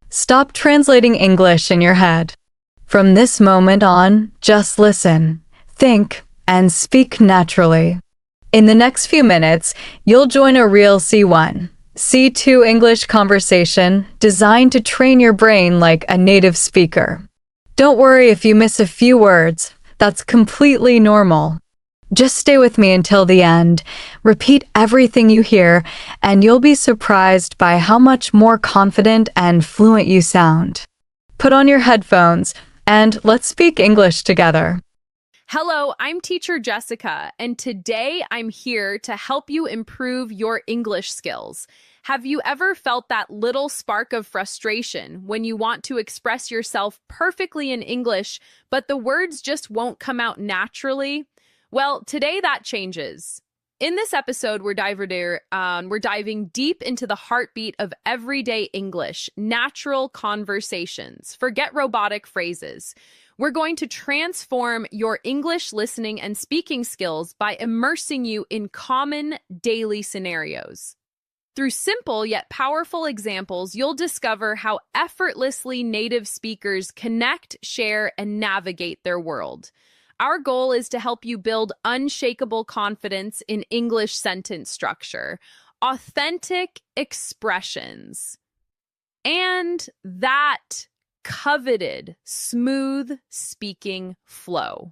Stop translating English in your head. From this moment on, just listen, think, and speak naturally. In the next few minutes, you'll join a real C1, C2 English conversation designed to train your brain like a native speaker. Don't worry if you miss a few words. That's completely normal. Just stay with me until the end. Repeat everything you hear, and you'll be surprised by how much more confident and fluent you sound. Put on your headphones, and let's speak English together. Hello, I'm teacher Jessica, and today I'm here to help you improve your English skills. Have you ever felt that little spark of frustration when you want to express yourself perfectly in English, but the words just won't come out naturally? Well, today that changes. In this episode, we're diving deep into the heartbeat of everyday English, natural conversations. Forget robotic phrases. We're going to transform your English listening and speaking skills by immersing you in common daily scenarios. Through simple yet powerful examples, you'll discover how effortlessly native speakers connect, share, and navigate their world. Our goal is to help you build unshakable confidence in English sentence structure, authentic expressions, and that coveted smooth speaking flow.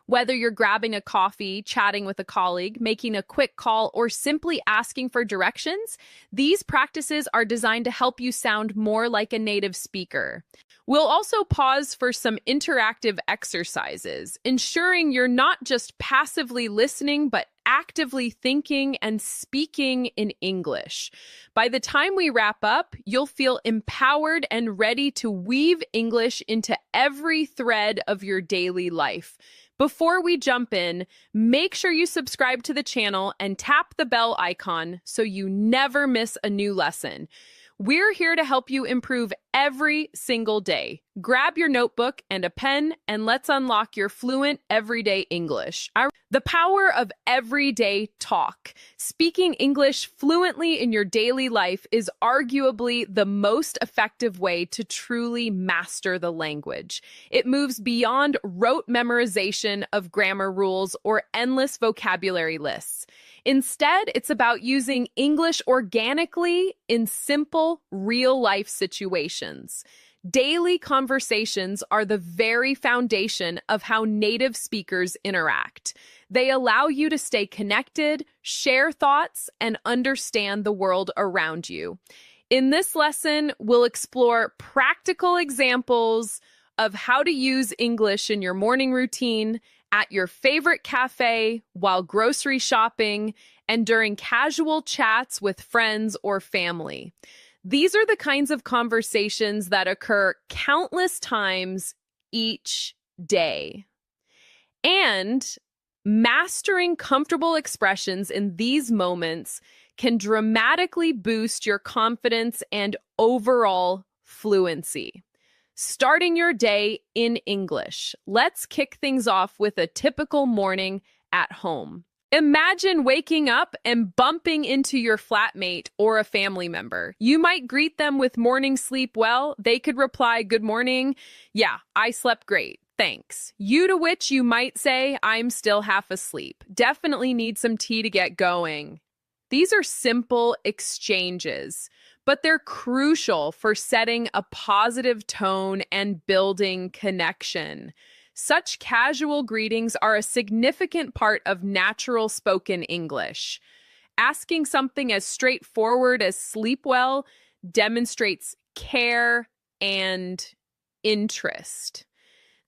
Whether you're grabbing a coffee, chatting with a colleague, making a quick call, or simply asking for directions, these practices are designed to help you sound more like a native speaker. We'll also pause for some interactive exercises, ensuring you're not just passively listening, but actively thinking and speaking in English. By the time we wrap up, you'll feel empowered and ready to weave English into every thread of your daily life. Before we jump in, make sure you subscribe to the channel and tap the bell icon so you never miss a new lesson. We're here to help you improve every single day. Grab your notebook and a pen, and let's unlock your fluent everyday English. The power of everyday talk. Speaking English fluently in your daily life is arguably the most effective way to truly master the language. It moves beyond rote memorization of grammar rules or endless vocabulary lists. Instead, it's about using English organically in simple, real-life situations. Daily conversations are the very foundation of how native speakers interact. They allow you to stay connected, share thoughts, and understand the world around you. In this lesson, we'll explore practical examples of how to use English in your morning routine, at your favorite cafe, while grocery shopping, and during casual chats with friends or family. These are the kinds of conversations that occur countless times each day. And mastering comfortable expressions in these moments can dramatically boost your confidence and overall fluency. Starting your day in English. Let's kick things off with a typical morning at home. Imagine waking up and bumping into your flatmate or a family member. You might greet them with "Morning, sleep well." They could reply, "Good morning. Yeah, I slept great. Thanks." To which you might say, "I'm still half asleep. Definitely need some tea to get going." These are simple exchanges, but they're crucial for setting a positive tone and building connection. Such casual greetings are a significant part of natural spoken English. Asking something as straightforward as "sleep well" demonstrates care and interest.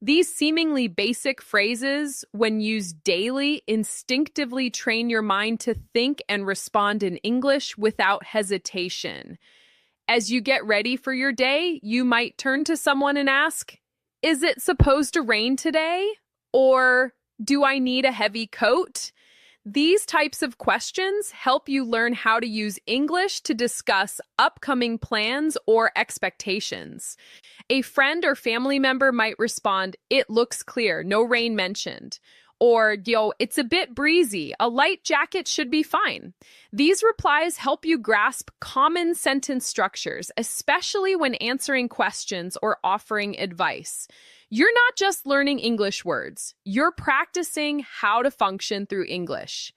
These seemingly basic phrases, when used daily, instinctively train your mind to think and respond in English without hesitation. As you get ready for your day, you might turn to someone and ask, "Is it supposed to rain today?" Or, "Do I need a heavy coat?" These types of questions help you learn how to use English to discuss upcoming plans or expectations. A friend or family member might respond, "It looks clear, no rain mentioned." Or, yo, it's a bit breezy. A light jacket should be fine. These replies help you grasp common sentence structures, especially when answering questions or offering advice. You're not just learning English words, you're practicing how to function through English.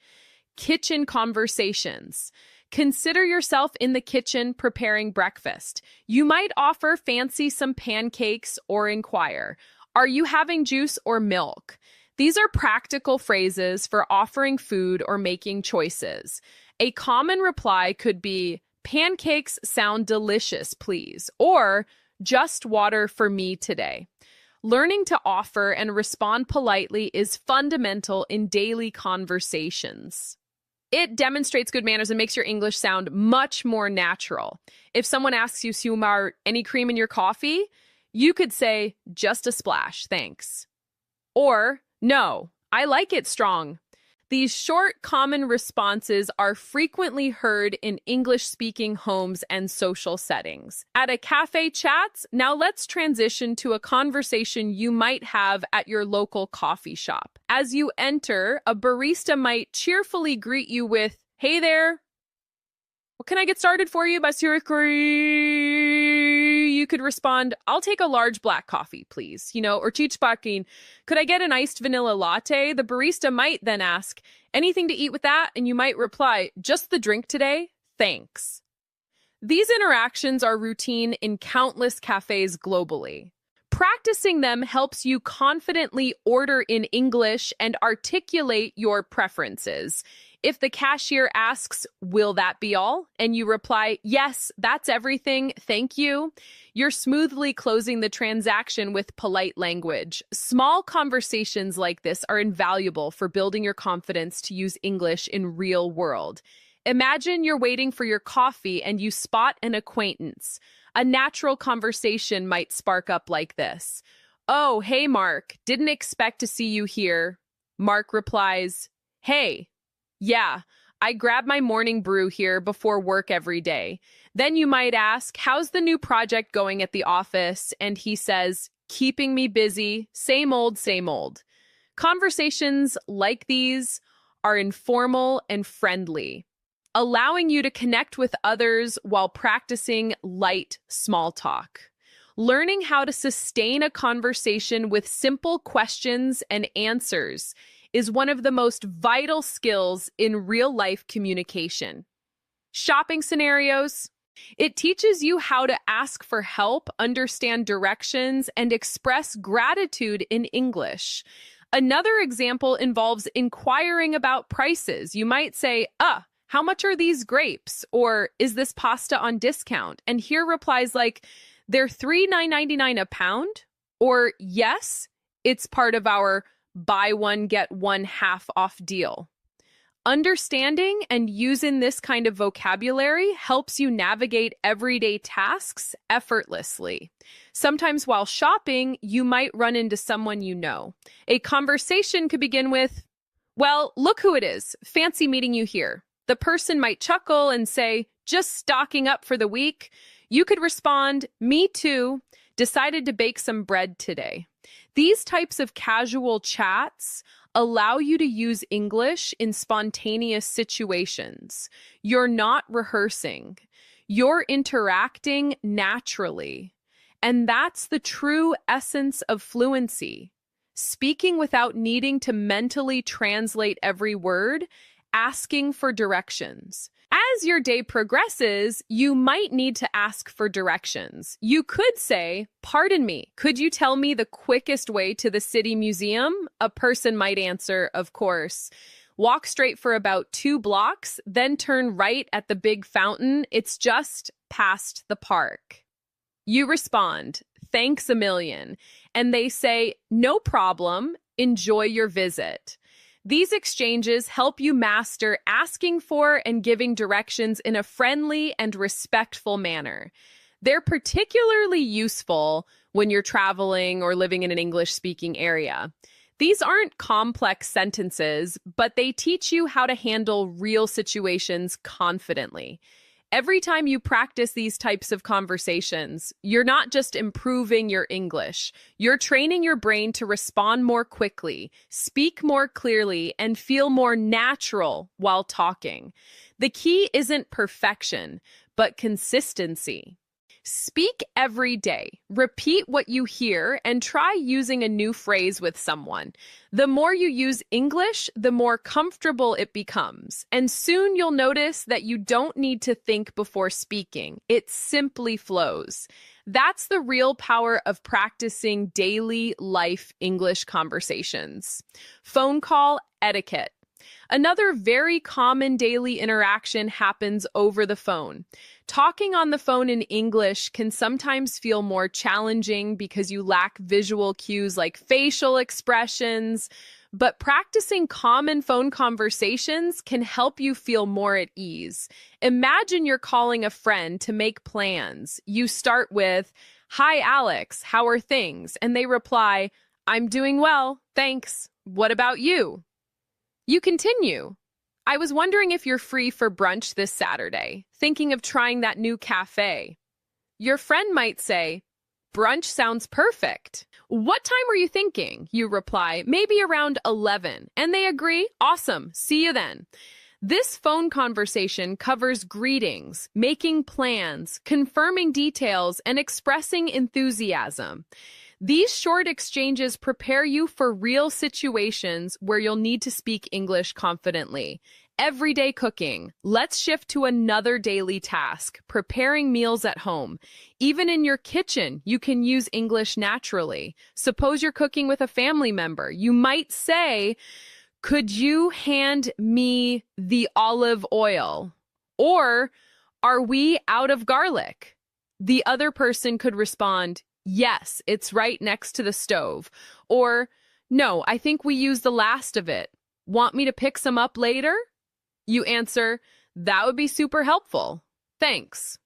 Kitchen conversations. Consider yourself in the kitchen preparing breakfast. You might offer fancy some pancakes or inquire, "Are you having juice or milk?" These are practical phrases for offering food or making choices. A common reply could be, "Pancakes sound delicious, please," or "Just water for me today." Learning to offer and respond politely is fundamental in daily conversations. It demonstrates good manners and makes your English sound much more natural. If someone asks you, "Sumar, any cream in your coffee?" you could say, "Just a splash, thanks." Or, "No, I like it strong." These short, common responses are frequently heard in English-speaking homes and social settings. At a cafe chat, now let's transition to a conversation you might have at your local coffee shop. As you enter, a barista might cheerfully greet you with, "Hey there, what can I get started for you, Monsieur?" You could respond, "I'll take a large black coffee, please." Or chichpakin, "Could I get an iced vanilla latte?" The barista might then ask, "Anything to eat with that?" And you might reply, "Just the drink today, thanks." These interactions are routine in countless cafes globally. Practicing them helps you confidently order in English and articulate your preferences. If the cashier asks, "Will that be all?" and you reply, "Yes, that's everything, thank you," you're smoothly closing the transaction with polite language. Small conversations like this are invaluable for building your confidence to use English in real world. Imagine you're waiting for your coffee and you spot an acquaintance. A natural conversation might spark up like this. "Oh, hey, Mark, didn't expect to see you here." Mark replies, "Hey, yeah, I grab my morning brew here before work every day." Then you might ask, "How's the new project going at the office?" And he says, "Keeping me busy, same old, same old." Conversations like these are informal and friendly, allowing you to connect with others while practicing light small talk. Learning how to sustain a conversation with simple questions and answers is one of the most vital skills in real-life communication. Shopping scenarios. It teaches you how to ask for help, understand directions, and express gratitude in English. Another example involves inquiring about prices. You might say, "How much are these grapes?" Or, "Is this pasta on discount?" And hear replies like, "They're $3.99 a pound," or, "Yes, it's part of our buy one, get one half off deal." Understanding and using this kind of vocabulary helps you navigate everyday tasks effortlessly. Sometimes while shopping, you might run into someone you know. A conversation could begin with, "Well, look who it is. Fancy meeting you here." The person might chuckle and say, "Just stocking up for the week." You could respond, "Me too. Decided to bake some bread today." These types of casual chats allow you to use English in spontaneous situations. You're not rehearsing. You're interacting naturally. And that's the true essence of fluency. Speaking without needing to mentally translate every word, asking for directions. As your day progresses, you might need to ask for directions. You could say, "Pardon me, could you tell me the quickest way to the city museum?" A person might answer, "Of course. Walk straight for about 2 blocks, then turn right at the big fountain. It's just past the park." You respond, "Thanks a million." And they say, "No problem. Enjoy your visit." These exchanges help you master asking for and giving directions in a friendly and respectful manner. They're particularly useful when you're traveling or living in an English-speaking area. These aren't complex sentences, but they teach you how to handle real situations confidently. Every time you practice these types of conversations, you're not just improving your English, you're training your brain to respond more quickly, speak more clearly, and feel more natural while talking. The key isn't perfection, but consistency. Speak every day. Repeat what you hear and try using a new phrase with someone. The more you use English, the more comfortable it becomes. And soon you'll notice that you don't need to think before speaking. It simply flows. That's the real power of practicing daily life English conversations. Phone call etiquette. Another very common daily interaction happens over the phone. Talking on the phone in English can sometimes feel more challenging because you lack visual cues like facial expressions, but practicing common phone conversations can help you feel more at ease. Imagine you're calling a friend to make plans. You start with, "Hi, Alex, how are things?" And they reply, "I'm doing well, thanks. What about you?" You continue. "I was wondering if you're free for brunch this Saturday, thinking of trying that new cafe." Your friend might say, "Brunch sounds perfect. What time were you thinking?" You reply, "Maybe around 11. And they agree, "Awesome, see you then." This phone conversation covers greetings, making plans, confirming details, and expressing enthusiasm. These short exchanges prepare you for real situations where you'll need to speak English confidently. Everyday cooking. Let's shift to another daily task, preparing meals at home. Even in your kitchen, you can use English naturally. Suppose you're cooking with a family member. You might say, "Could you hand me the olive oil?" Or, "Are we out of garlic?" The other person could respond, "Yes, it's right next to the stove." Or, "No, I think we used the last of it. Want me to pick some up later?" You answer, "That would be super helpful. Thanks."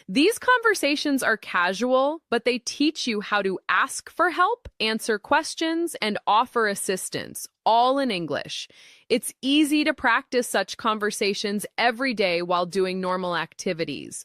These conversations are casual, but they teach you how to ask for help, answer questions, and offer assistance, all in English. It's easy to practice such conversations every day while doing normal activities.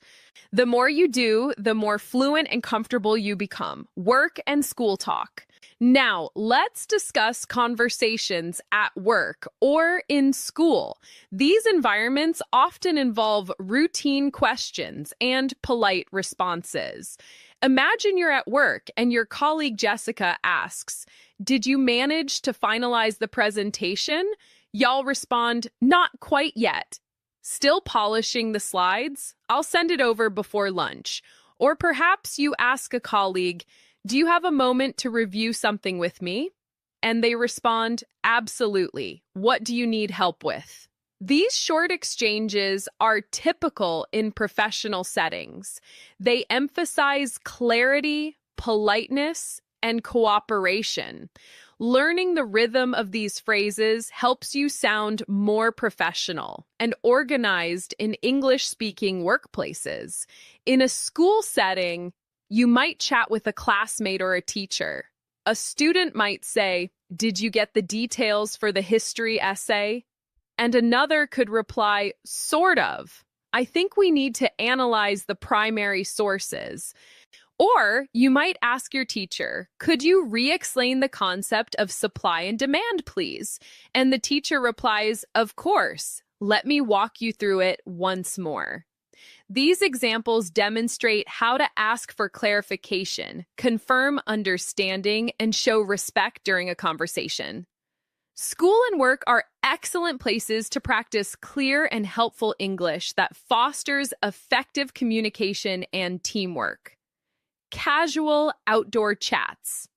The more you do, the more fluent and comfortable you become. Work and school talk. Now, let's discuss conversations at work or in school. These environments often involve routine questions and polite responses. Imagine you're at work and your colleague Jessica asks, "Did you manage to finalize the presentation?" Y'all respond, "Not quite yet. Still polishing the slides? I'll send it over before lunch." Or perhaps you ask a colleague, "Do you have a moment to review something with me?" And they respond, "Absolutely. What do you need help with?" These short exchanges are typical in professional settings. They emphasize clarity, politeness, and cooperation. Learning the rhythm of these phrases helps you sound more professional and organized in English-speaking workplaces. In a school setting, you might chat with a classmate or a teacher. A student might say, "Did you get the details for the history essay?" And another could reply, "Sort of. I think we need to analyze the primary sources." Or you might ask your teacher, "Could you re-explain the concept of supply and demand, please?" And the teacher replies, "Of course. Let me walk you through it once more." These examples demonstrate how to ask for clarification, confirm understanding, and show respect during a conversation. School and work are excellent places to practice clear and helpful English that fosters effective communication and teamwork. Casual outdoor chats.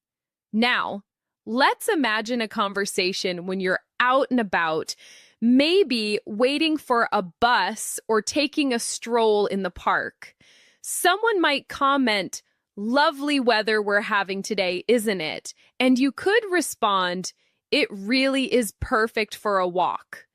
Now, let's imagine a conversation when you're out and about, maybe waiting for a bus or taking a stroll in the park. Someone might comment, "Lovely weather we're having today, isn't it?" And you could respond, "It really is perfect for a walk."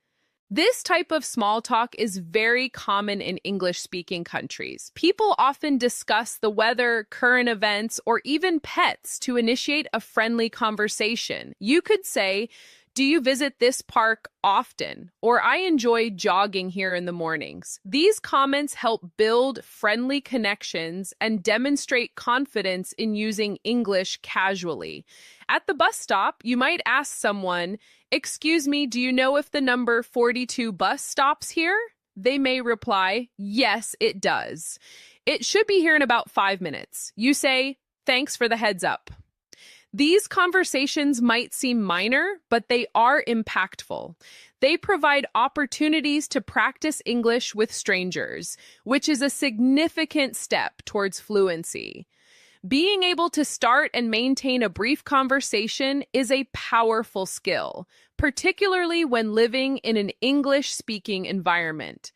This type of small talk is very common in English-speaking countries. People often discuss the weather, current events, or even pets to initiate a friendly conversation. You could say, Do you visit this park often? Or I enjoy jogging here in the mornings. These comments help build friendly connections and demonstrate confidence in using English casually. At the bus stop, you might ask someone, "Excuse me, do you know if the number 42 bus stops here?" They may reply, "Yes, it does. It should be here in about 5 minutes." You say, "Thanks for the heads up." These conversations might seem minor, but they are impactful. They provide opportunities to practice English with strangers, which is a significant step towards fluency. Being able to start and maintain a brief conversation is a powerful skill, particularly when living in an English-speaking environment.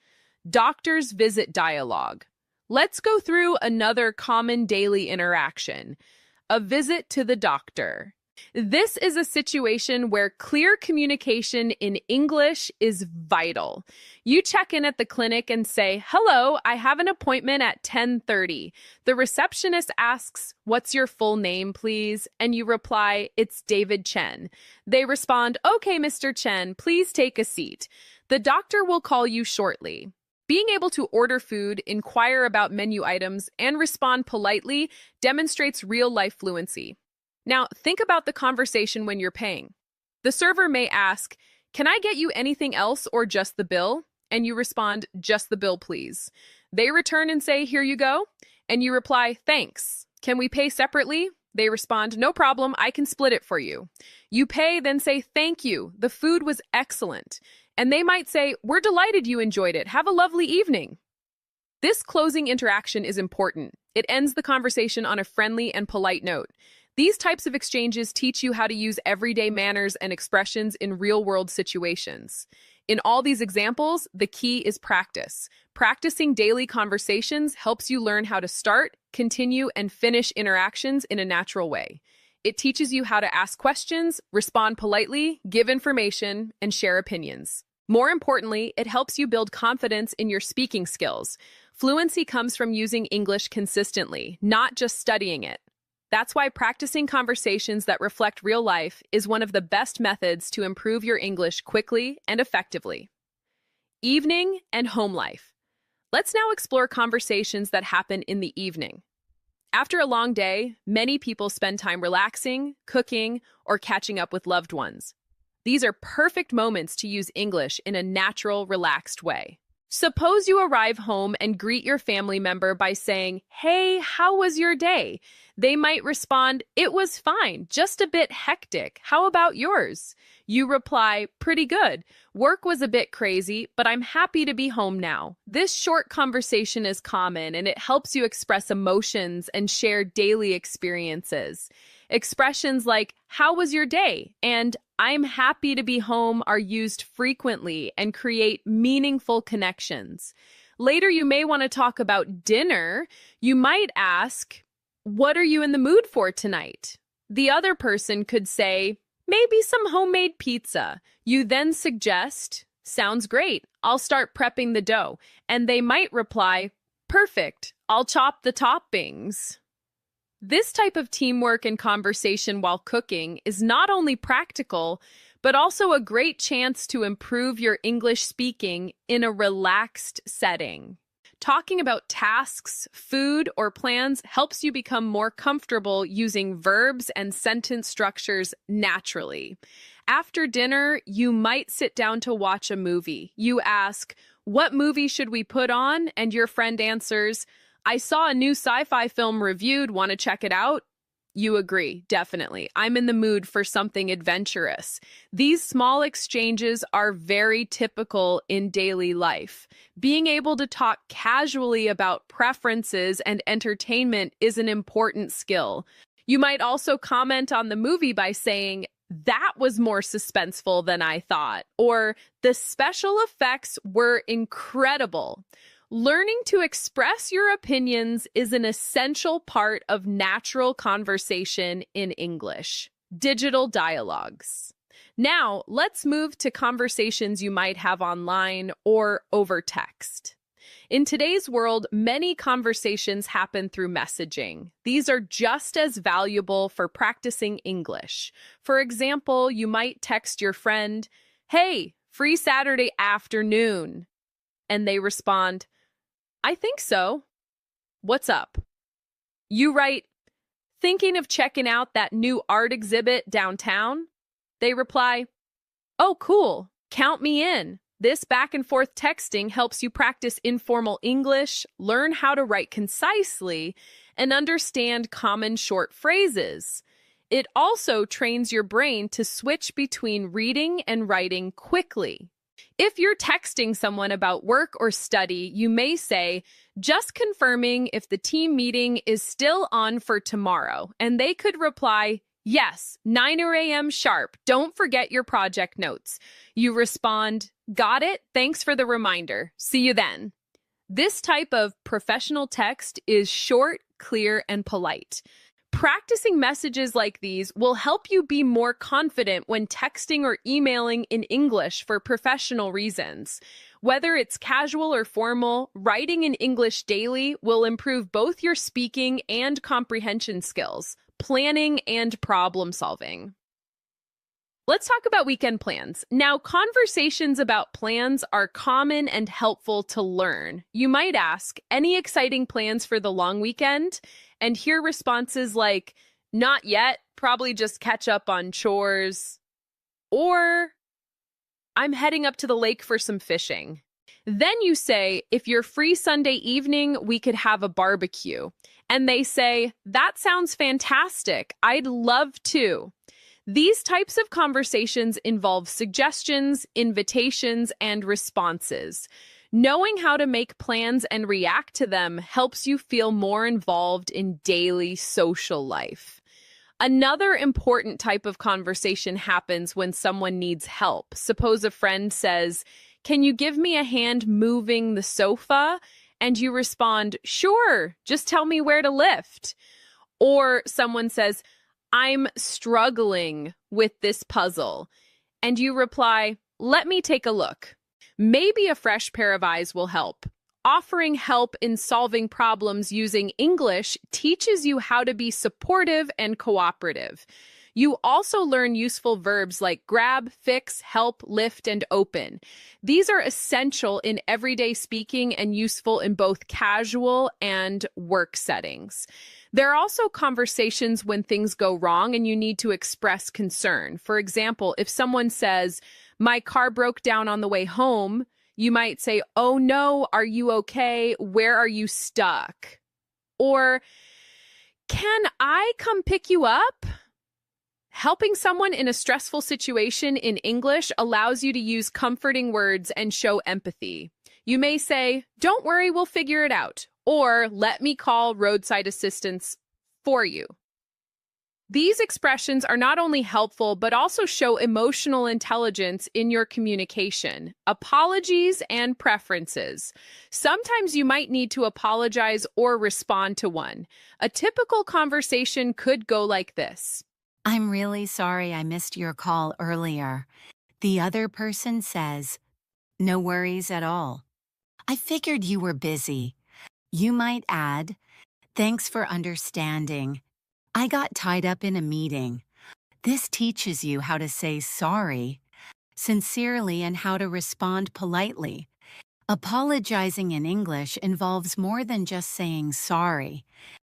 Doctors visit dialogue. Let's go through another common daily interaction. A visit to the doctor. This is a situation where clear communication in English is vital. You check in at the clinic and say, "Hello, I have an appointment at 10:30. The receptionist asks, "What's your full name, please?" And you reply, "It's David Chen." They respond, "Okay, Mr. Chen, please take a seat." The doctor will call you shortly. Being able to order food, inquire about menu items, and respond politely demonstrates real-life fluency. Now, think about the conversation when you're paying. The server may ask, "Can I get you anything else or just the bill?" And you respond, "Just the bill, please." They return and say, "Here you go." And you reply, "Thanks. Can we pay separately?" They respond, "No problem, I can split it for you." You pay, then say, "Thank you. The food was excellent." And they might say, "We're delighted you enjoyed it. Have a lovely evening." This closing interaction is important. It ends the conversation on a friendly and polite note. These types of exchanges teach you how to use everyday manners and expressions in real-world situations. In all these examples, the key is practice. Practicing daily conversations helps you learn how to start, continue, and finish interactions in a natural way. It teaches you how to ask questions, respond politely, give information, and share opinions. More importantly, it helps you build confidence in your speaking skills. Fluency comes from using English consistently, not just studying it. That's why practicing conversations that reflect real life is one of the best methods to improve your English quickly and effectively. Evening and home life. Let's now explore conversations that happen in the evening. After a long day, many people spend time relaxing, cooking, or catching up with loved ones. These are perfect moments to use English in a natural, relaxed way. Suppose you arrive home and greet your family member by saying, "Hey, how was your day?" They might respond, "It was fine, just a bit hectic. How about yours?" You reply, "Pretty good. Work was a bit crazy, but I'm happy to be home now." This short conversation is common, and it helps you express emotions and share daily experiences. Expressions like, "How was your day?" and "I'm happy to be home" are used frequently and create meaningful connections. Later, you may want to talk about dinner. You might ask, "What are you in the mood for tonight?" The other person could say, "Maybe some homemade pizza." You then suggest, "Sounds great. I'll start prepping the dough." And they might reply, "Perfect. I'll chop the toppings." This type of teamwork and conversation while cooking is not only practical, but also a great chance to improve your English speaking in a relaxed setting. Talking about tasks, food, or plans helps you become more comfortable using verbs and sentence structures naturally. After dinner, you might sit down to watch a movie. You ask, "What movie should we put on?" And your friend answers, "I saw a new sci-fi film reviewed. Want to check it out?" You agree, definitely. I'm in the mood for something adventurous. These small exchanges are very typical in daily life. Being able to talk casually about preferences and entertainment is an important skill. You might also comment on the movie by saying, "That was more suspenseful than I thought," or "The special effects were incredible." Learning to express your opinions is an essential part of natural conversation in English. Digital dialogues. Now, let's move to conversations you might have online or over text. In today's world, many conversations happen through messaging. These are just as valuable for practicing English. For example, you might text your friend, "Hey, free Saturday afternoon." And they respond, "I think so. What's up?" You write, "Thinking of checking out that new art exhibit downtown?" They reply, "Oh, cool. Count me in." This back and forth texting helps you practice informal English, learn how to write concisely, and understand common short phrases. It also trains your brain to switch between reading and writing quickly. If you're texting someone about work or study, you may say, "Just confirming if the team meeting is still on for tomorrow." And they could reply, "Yes, 9 a.m. sharp. Don't forget your project notes." You respond, "Got it. Thanks for the reminder. See you then." This type of professional text is short, clear, and polite. Practicing messages like these will help you be more confident when texting or emailing in English for professional reasons. Whether it's casual or formal, writing in English daily will improve both your speaking and comprehension skills, planning and problem solving. Let's talk about weekend plans. Now, conversations about plans are common and helpful to learn. You might ask, "Any exciting plans for the long weekend?" And hear responses like, "Not yet, probably just catch up on chores." Or, "I'm heading up to the lake for some fishing." Then you say, "If you're free Sunday evening, we could have a barbecue." And they say, "That sounds fantastic. I'd love to." These types of conversations involve suggestions, invitations, and responses. Knowing how to make plans and react to them helps you feel more involved in daily social life. Another important type of conversation happens when someone needs help. Suppose a friend says, "Can you give me a hand moving the sofa?" And you respond, "Sure, just tell me where to lift." Or someone says, "I'm struggling with this puzzle." And you reply, "Let me take a look." Maybe a fresh pair of eyes will help. Offering help in solving problems using English teaches you how to be supportive and cooperative. You also learn useful verbs like grab, fix, help, lift, and open. These are essential in everyday speaking and useful in both casual and work settings. There are also conversations when things go wrong and you need to express concern. For example, if someone says, "My car broke down on the way home," you might say, "Oh no, are you okay? Where are you stuck?" Or, "Can I come pick you up?" Helping someone in a stressful situation in English allows you to use comforting words and show empathy. You may say, "Don't worry, we'll figure it out," or "Let me call roadside assistance for you." These expressions are not only helpful, but also show emotional intelligence in your communication. Apologies and preferences. Sometimes you might need to apologize or respond to one. A typical conversation could go like this. "I'm really sorry I missed your call earlier." The other person says, "No worries at all. I figured you were busy." You might add, "Thanks for understanding. I got tied up in a meeting." This teaches you how to say sorry sincerely and how to respond politely. Apologizing in English involves more than just saying sorry.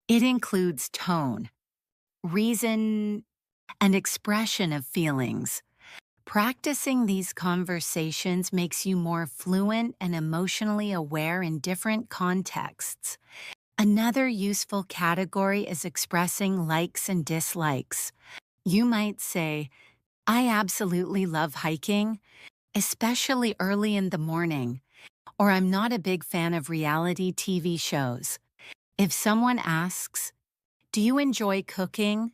It includes tone, reason, and expression of feelings. Practicing these conversations makes you more fluent and emotionally aware in different contexts. Another useful category is expressing likes and dislikes. You might say, "I absolutely love hiking, especially early in the morning," or "I'm not a big fan of reality TV shows." If someone asks, "Do you enjoy cooking?"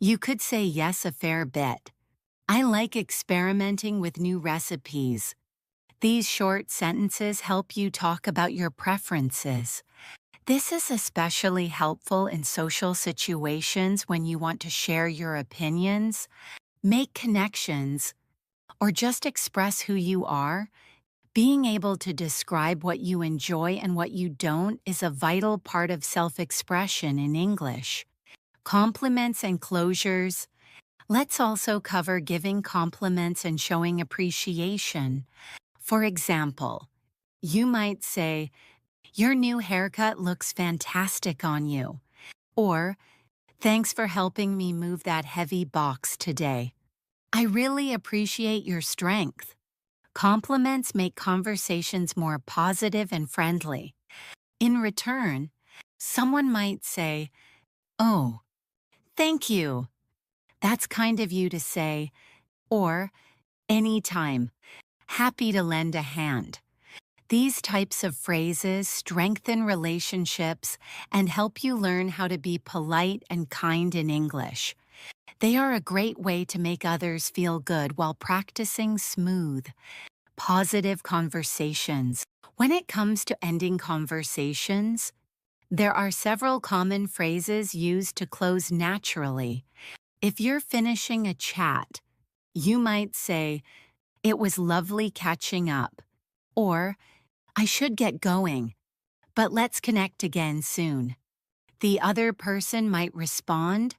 you could say yes a fair bit. "I like experimenting with new recipes." These short sentences help you talk about your preferences. This is especially helpful in social situations when you want to share your opinions, make connections, or just express who you are. Being able to describe what you enjoy and what you don't is a vital part of self-expression in English. Compliments and closures. Let's also cover giving compliments and showing appreciation. For example, you might say, "Your new haircut looks fantastic on you," or "Thanks for helping me move that heavy box today. I really appreciate your strength." Compliments make conversations more positive and friendly. In return, someone might say, "Oh, thank you. That's kind of you to say," or "Anytime. Happy to lend a hand." These types of phrases strengthen relationships and help you learn how to be polite and kind in English. They are a great way to make others feel good while practicing smooth, positive conversations. When it comes to ending conversations, there are several common phrases used to close naturally. If you're finishing a chat, you might say, "It was lovely catching up," or "I should get going, but let's connect again soon." The other person might respond,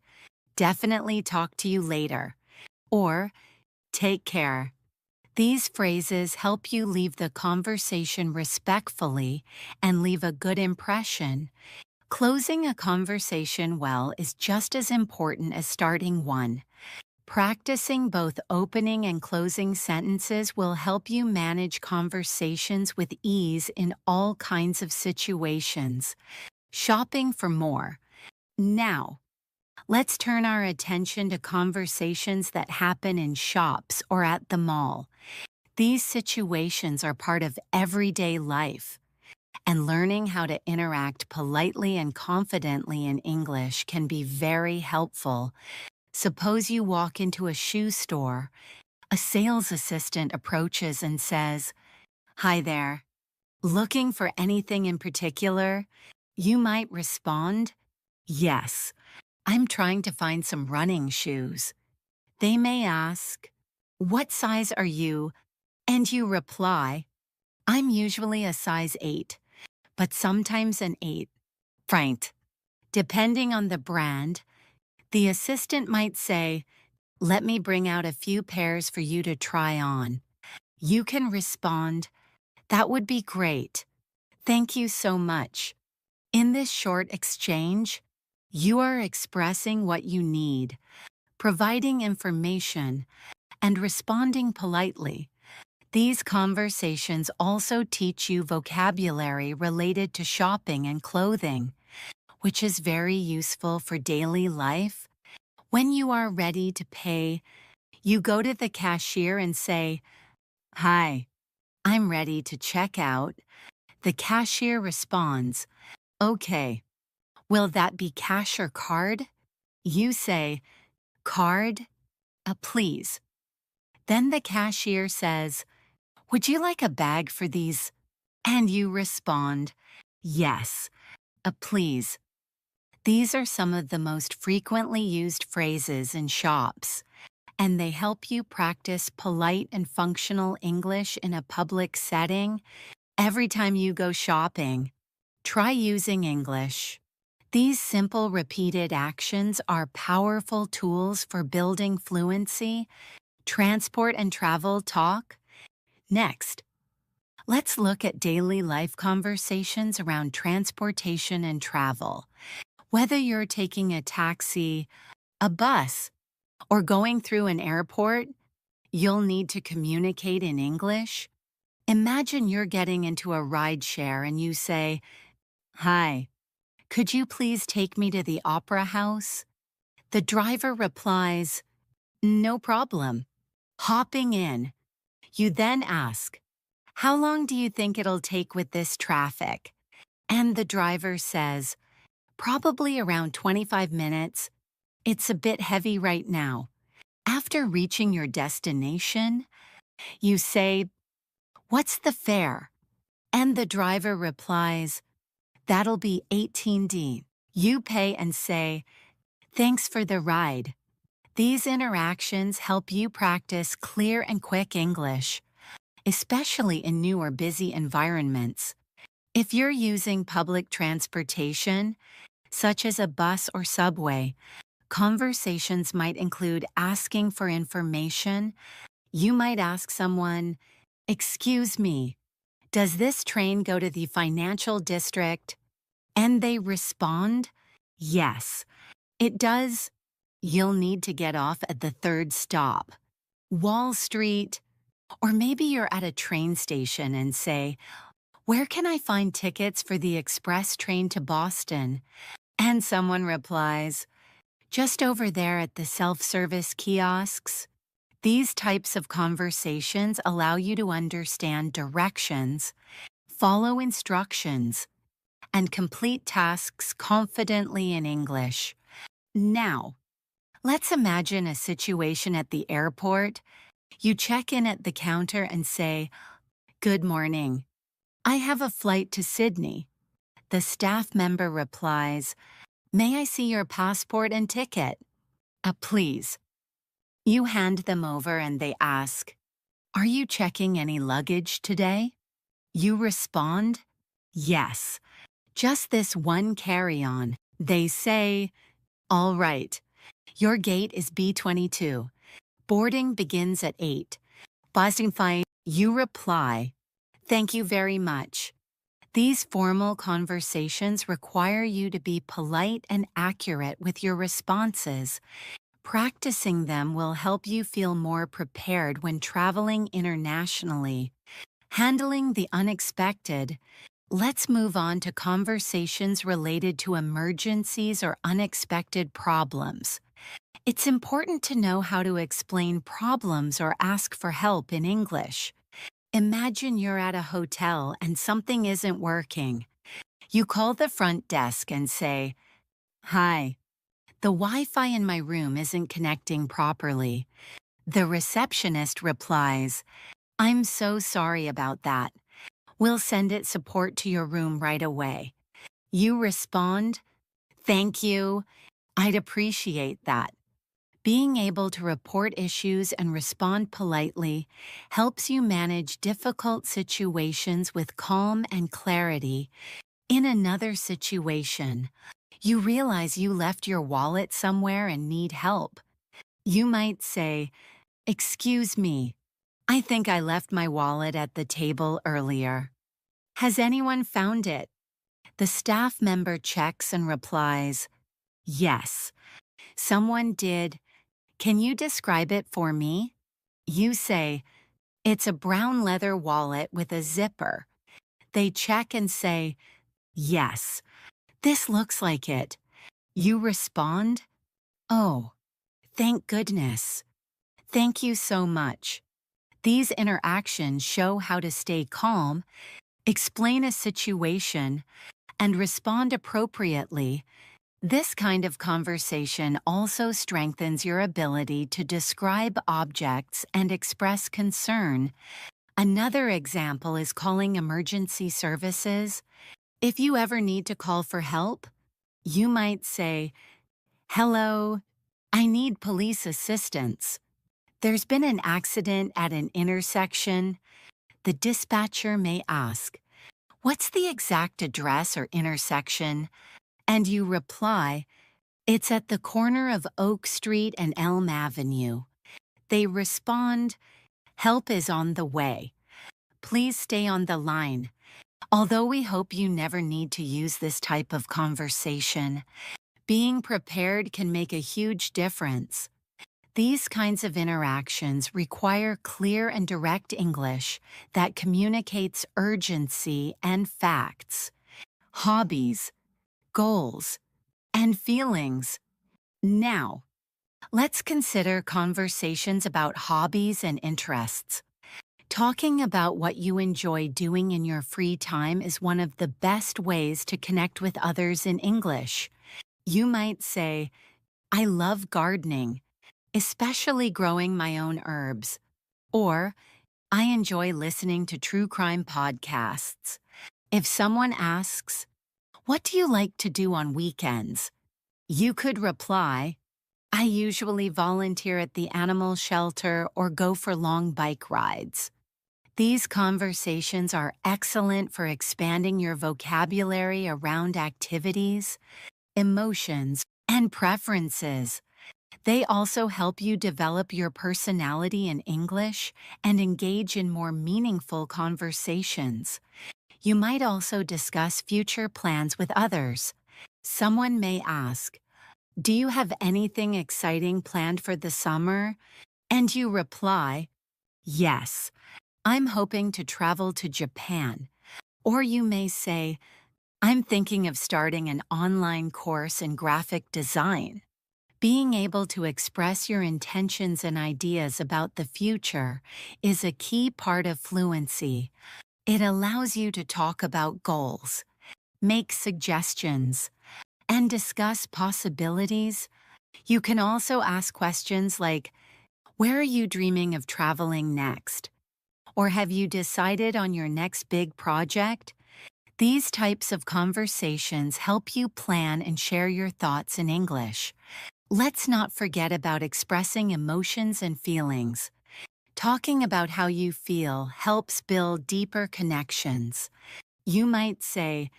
"Definitely talk to you later," or "Take care." These phrases help you leave the conversation respectfully and leave a good impression. Closing a conversation well is just as important as starting one. Practicing both opening and closing sentences will help you manage conversations with ease in all kinds of situations. Shopping for more. Now, let's turn our attention to conversations that happen in shops or at the mall. These situations are part of everyday life, and learning how to interact politely and confidently in English can be very helpful. Suppose you walk into a shoe store. A sales assistant approaches and says, "Hi there. Looking for anything in particular?" You might respond, "Yes, I'm trying to find some running shoes." They may ask, "What size are you?" And you reply, "I'm usually a size 8, but sometimes an 8. Right." Depending on the brand, the assistant might say, "Let me bring out a few pairs for you to try on." You can respond, "That would be great. Thank you so much." In this short exchange, you are expressing what you need, providing information, and responding politely. These conversations also teach you vocabulary related to shopping and clothing, which is very useful for daily life. When you are ready to pay, you go to the cashier and say, "Hi, I'm ready to check out." The cashier responds, "Okay, will that be cash or card?" You say, "Card, please." Then the cashier says, "Would you like a bag for these?" And you respond, "Yes, please." These are some of the most frequently used phrases in shops, and they help you practice polite and functional English in a public setting. Every time you go shopping, try using English. These simple repeated actions are powerful tools for building fluency, transport and travel talk. Next, let's look at daily life conversations around transportation and travel. Whether you're taking a taxi, a bus, or going through an airport, you'll need to communicate in English. Imagine you're getting into a rideshare and you say, "Hi, could you please take me to the opera house?" The driver replies, "No problem." Hopping in, you then ask, "How long do you think it'll take with this traffic?" And the driver says, "Probably around 25 minutes. It's a bit heavy right now." After reaching your destination, you say, "What's the fare?" And the driver replies, "That'll be 18D." You pay and say, "Thanks for the ride." These interactions help you practice clear and quick English. especially in new or busy environments. If you're using public transportation, such as a bus or subway, conversations might include asking for information. You might ask someone, "Excuse me, does this train go to the financial district?" And they respond, "Yes, it does. You'll need to get off at the third stop, Wall Street." Or maybe you're at a train station and say, "Where can I find tickets for the express train to Boston?" And someone replies, "Just over there at the self-service kiosks." These types of conversations allow you to understand directions, follow instructions, and complete tasks confidently in English. Now, let's imagine a situation at the airport. You check in at the counter and say, "Good morning. I have a flight to Sydney." The staff member replies, "May I see your passport and ticket?" Please." You hand them over and they ask, "Are you checking any luggage today?" You respond, "Yes, just this one carry-on." They say, "All right, your gate is B22. Boarding begins at 8. Boston flight." You reply, "Thank you very much." These formal conversations require you to be polite and accurate with your responses. Practicing them will help you feel more prepared when traveling internationally. Handling the unexpected. Let's move on to conversations related to emergencies or unexpected problems. It's important to know how to explain problems or ask for help in English. Imagine you're at a hotel and something isn't working. You call the front desk and say, "Hi, the Wi-Fi in my room isn't connecting properly." The receptionist replies, "I'm so sorry about that. We'll send it support to your room right away." You respond, "Thank you. I'd appreciate that." Being able to report issues and respond politely helps you manage difficult situations with calm and clarity. In another situation, you realize you left your wallet somewhere and need help. You might say, "Excuse me, I think I left my wallet at the table earlier. Has anyone found it?" The staff member checks and replies, "Yes, someone did. Can you describe it for me?" You say, "It's a brown leather wallet with a zipper." They check and say, "Yes, this looks like it." You respond, "Oh, thank goodness. Thank you so much." These interactions show how to stay calm, explain a situation, and respond appropriately. This kind of conversation also strengthens your ability to describe objects and express concern. Another example is calling emergency services. If you ever need to call for help, you might say, "Hello, I need police assistance. There's been an accident at an intersection." The dispatcher may ask, "What's the exact address or intersection?" And you reply, "It's at the corner of Oak Street and Elm Avenue." They respond, "Help is on the way. Please stay on the line." Although we hope you never need to use this type of conversation, being prepared can make a huge difference. These kinds of interactions require clear and direct English that communicates urgency and facts, hobbies, goals, and feelings. Now, let's consider conversations about hobbies and interests. Talking about what you enjoy doing in your free time is one of the best ways to connect with others in English. You might say, "I love gardening, especially growing my own herbs." Or, "I enjoy listening to true crime podcasts." If someone asks, "What do you like to do on weekends?" you could reply, "I usually volunteer at the animal shelter or go for long bike rides." These conversations are excellent for expanding your vocabulary around activities, emotions, and preferences. They also help you develop your personality in English and engage in more meaningful conversations. You might also discuss future plans with others. Someone may ask, "Do you have anything exciting planned for the summer?" And you reply, "Yes, I'm hoping to travel to Japan." Or you may say, "I'm thinking of starting an online course in graphic design." Being able to express your intentions and ideas about the future is a key part of fluency. It allows you to talk about goals, make suggestions, and discuss possibilities. You can also ask questions like, "Where are you dreaming of traveling next?" Or "Have you decided on your next big project?" These types of conversations help you plan and share your thoughts in English. Let's not forget about expressing emotions and feelings. Talking about how you feel helps build deeper connections. You might say,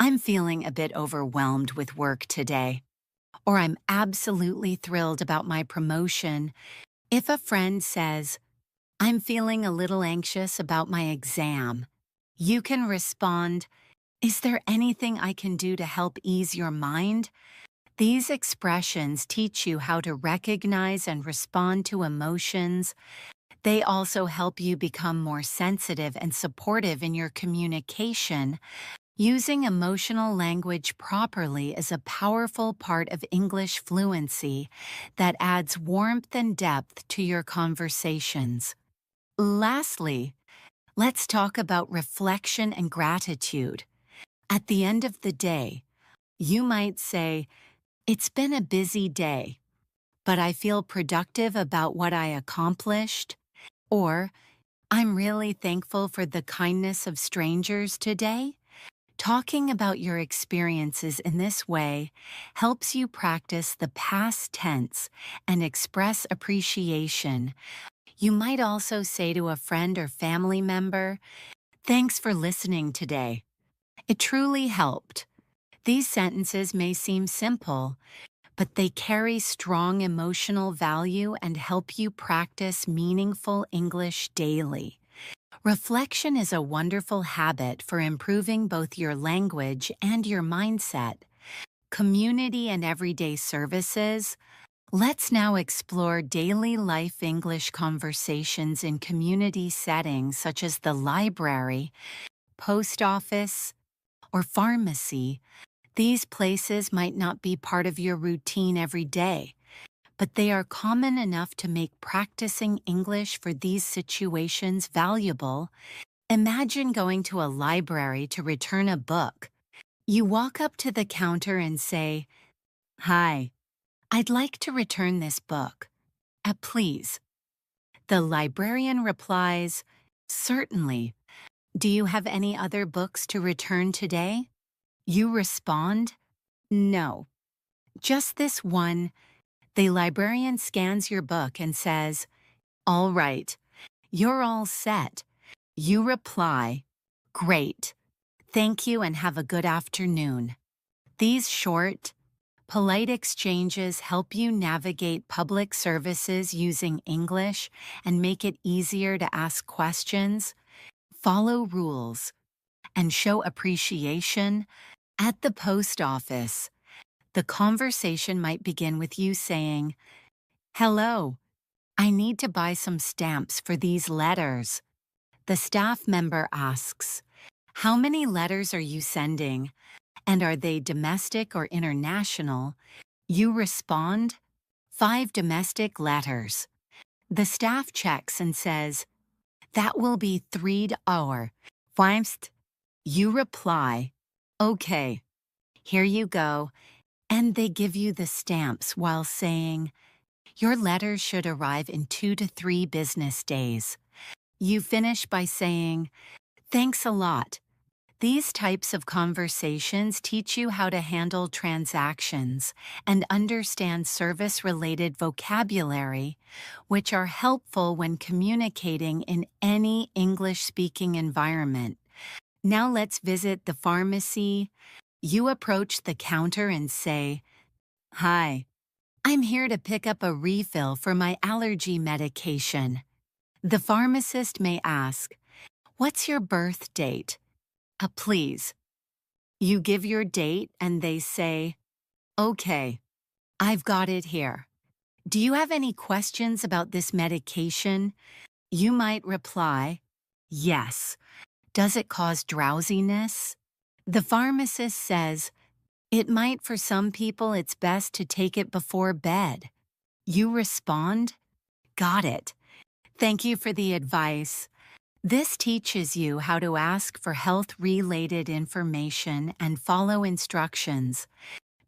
"I'm feeling a bit overwhelmed with work today," or "I'm absolutely thrilled about my promotion." If a friend says, "I'm feeling a little anxious about my exam," you can respond, "Is there anything I can do to help ease your mind?" These expressions teach you how to recognize and respond to emotions. They also help you become more sensitive and supportive in your communication. Using emotional language properly is a powerful part of English fluency that adds warmth and depth to your conversations. Lastly, let's talk about reflection and gratitude. At the end of the day, you might say, "It's been a busy day, but I feel productive about what I accomplished," or "I'm really thankful for the kindness of strangers today." Talking about your experiences in this way helps you practice the past tense and express appreciation. You might also say to a friend or family member, "Thanks for listening today. It truly helped." These sentences may seem simple, but they carry strong emotional value and help you practice meaningful English daily. Reflection is a wonderful habit for improving both your language and your mindset. Community and everyday services. Let's now explore daily life English conversations in community settings such as the library, post office, or pharmacy. These places might not be part of your routine every day, but they are common enough to make practicing English for these situations valuable. Imagine going to a library to return a book. You walk up to the counter and say, "Hi, I'd like to return this book. Please." The librarian replies, "Certainly. Do you have any other books to return today?" You respond, "No, just this one." The librarian scans your book and says, "All right, you're all set." You reply, "Great. Thank you and have a good afternoon." These short, polite exchanges help you navigate public services using English and make it easier to ask questions, follow rules, and show appreciation. At the post office, the conversation might begin with you saying, "Hello, I need to buy some stamps for these letters." The staff member asks, "How many letters are you sending? And are they domestic or international?" You respond, "5 domestic letters." The staff checks and says, "That will be $3. First." You reply, "Okay, here you go." And they give you the stamps while saying, "Your letters should arrive in 2 to 3 business days." You finish by saying, "Thanks a lot. These types of conversations teach you how to handle transactions and understand service-related vocabulary, which are helpful when communicating in any English-speaking environment. Now let's visit the pharmacy. You approach the counter and say, "Hi, I'm here to pick up a refill for my allergy medication." The pharmacist may ask, "What's your birth date?" Please. You give your date and they say, "Okay, I've got it here. Do you have any questions about this medication?" You might reply, "Yes. Does it cause drowsiness?" The pharmacist says, "It might for some people. It's best to take it before bed." You respond, "Got it. Thank you for the advice." This teaches you how to ask for health-related information and follow instructions.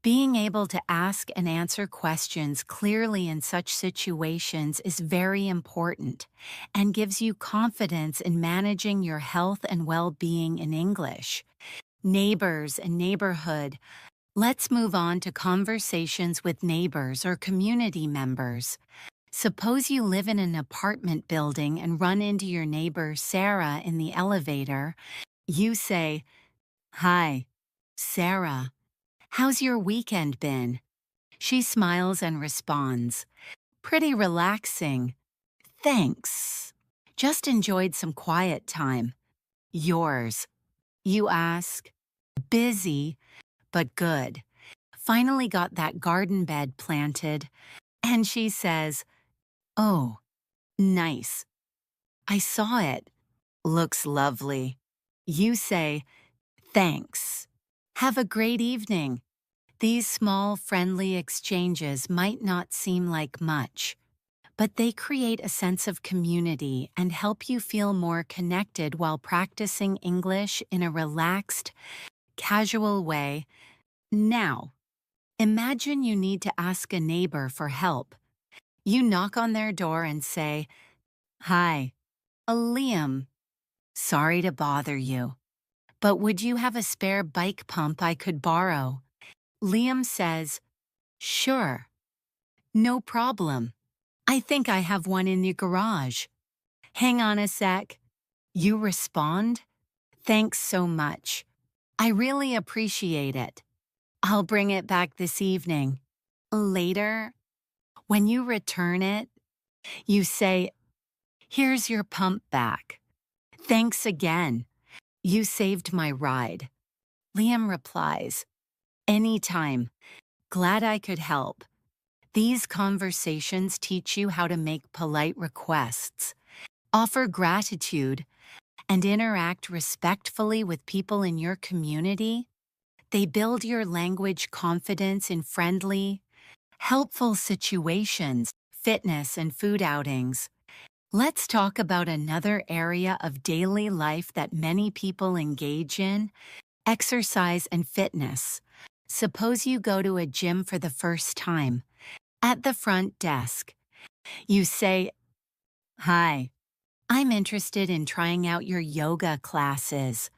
Being able to ask and answer questions clearly in such situations is very important and gives you confidence in managing your health and well-being in English. Neighbors and neighborhood. Let's move on to conversations with neighbors or community members. Suppose you live in an apartment building and run into your neighbor Sarah in the elevator. You say, "Hi, Sarah. How's your weekend been?" She smiles and responds, "Pretty relaxing. Thanks. Just enjoyed some quiet time. Yours?" You ask, "Busy, but good. Finally got that garden bed planted." And she says, "Oh, nice. I saw it. Looks lovely." You say, "Thanks. Have a great evening." These small, friendly exchanges might not seem like much, but they create a sense of community and help you feel more connected while practicing English in a relaxed, casual way. Now, imagine you need to ask a neighbor for help. You knock on their door and say, "Hi, Liam. Sorry to bother you, but would you have a spare bike pump I could borrow?" Liam says, "Sure. No problem. I think I have one in the garage. Hang on a sec." You respond, "Thanks so much. I really appreciate it. I'll bring it back this evening." Later, when you return it, you say, "Here's your pump back. Thanks again. You saved my ride." Liam replies, "Anytime. Glad I could help." These conversations teach you how to make polite requests, offer gratitude, and interact respectfully with people in your community. They build your language confidence in friendly, helpful situations, fitness and food outings. Let's talk about another area of daily life that many people engage in: exercise and fitness. Suppose you go to a gym for the first time. At the front desk, you say, "Hi, I'm interested in trying out your yoga classes."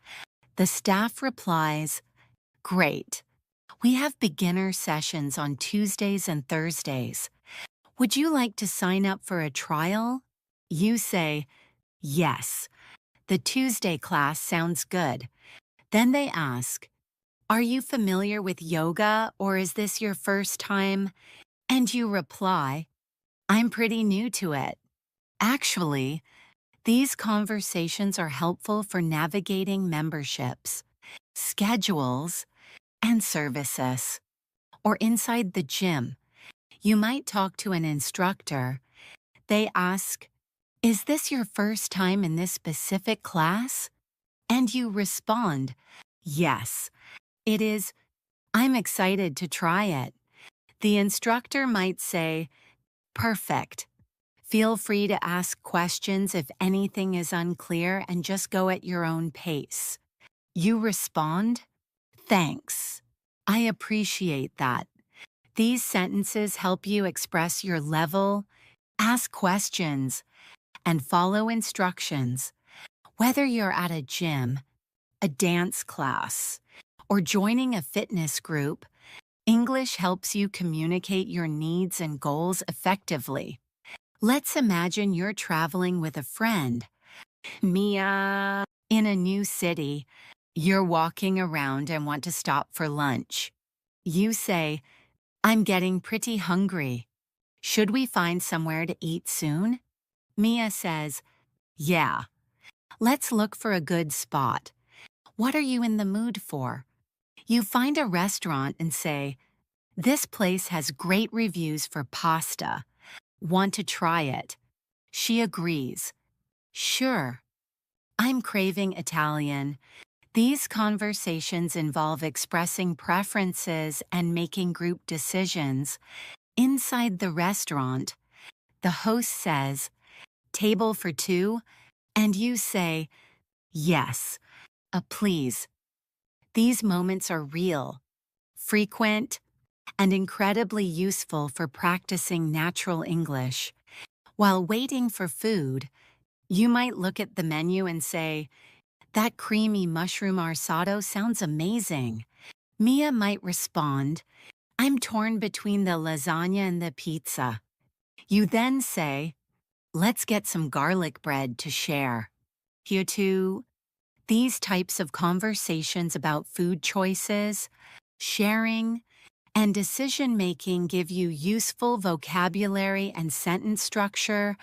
The staff replies, "Great. We have beginner sessions on Tuesdays and Thursdays. Would you like to sign up for a trial?" You say, "Yes. The Tuesday class sounds good." Then they ask, "Are you familiar with yoga, or is this your first time?" And you reply, "I'm pretty new to it." Actually, these conversations are helpful for navigating memberships, schedules, and services. Or inside the gym, you might talk to an instructor. They ask, "Is this your first time in this specific class?" And you respond, "Yes, it is. I'm excited to try it." The instructor might say, "Perfect. Feel free to ask questions if anything is unclear and just go at your own pace." You respond, "Thanks. I appreciate that." These sentences help you express your level, ask questions, and follow instructions. Whether you're at a gym, a dance class, or joining a fitness group, English helps you communicate your needs and goals effectively. Let's imagine you're traveling with a friend, Mia, in a new city. You're walking around and want to stop for lunch. You say, "I'm getting pretty hungry. Should we find somewhere to eat soon?" Mia says, "Yeah, let's look for a good spot. What are you in the mood for?" You find a restaurant and say, "This place has great reviews for pasta. Want to try it?" She agrees. "Sure. I'm craving Italian." These conversations involve expressing preferences and making group decisions. Inside the restaurant, the host says, "Table for two," and you say, "Yes, please." These moments are real, frequent, and incredibly useful for practicing natural English. While waiting for food, you might look at the menu and say, "That creamy mushroom arsado sounds amazing." Mia might respond, "I'm torn between the lasagna and the pizza." You then say, "Let's get some garlic bread to share." Here too, these types of conversations about food choices, sharing, and decision-making give you useful vocabulary and sentence structure.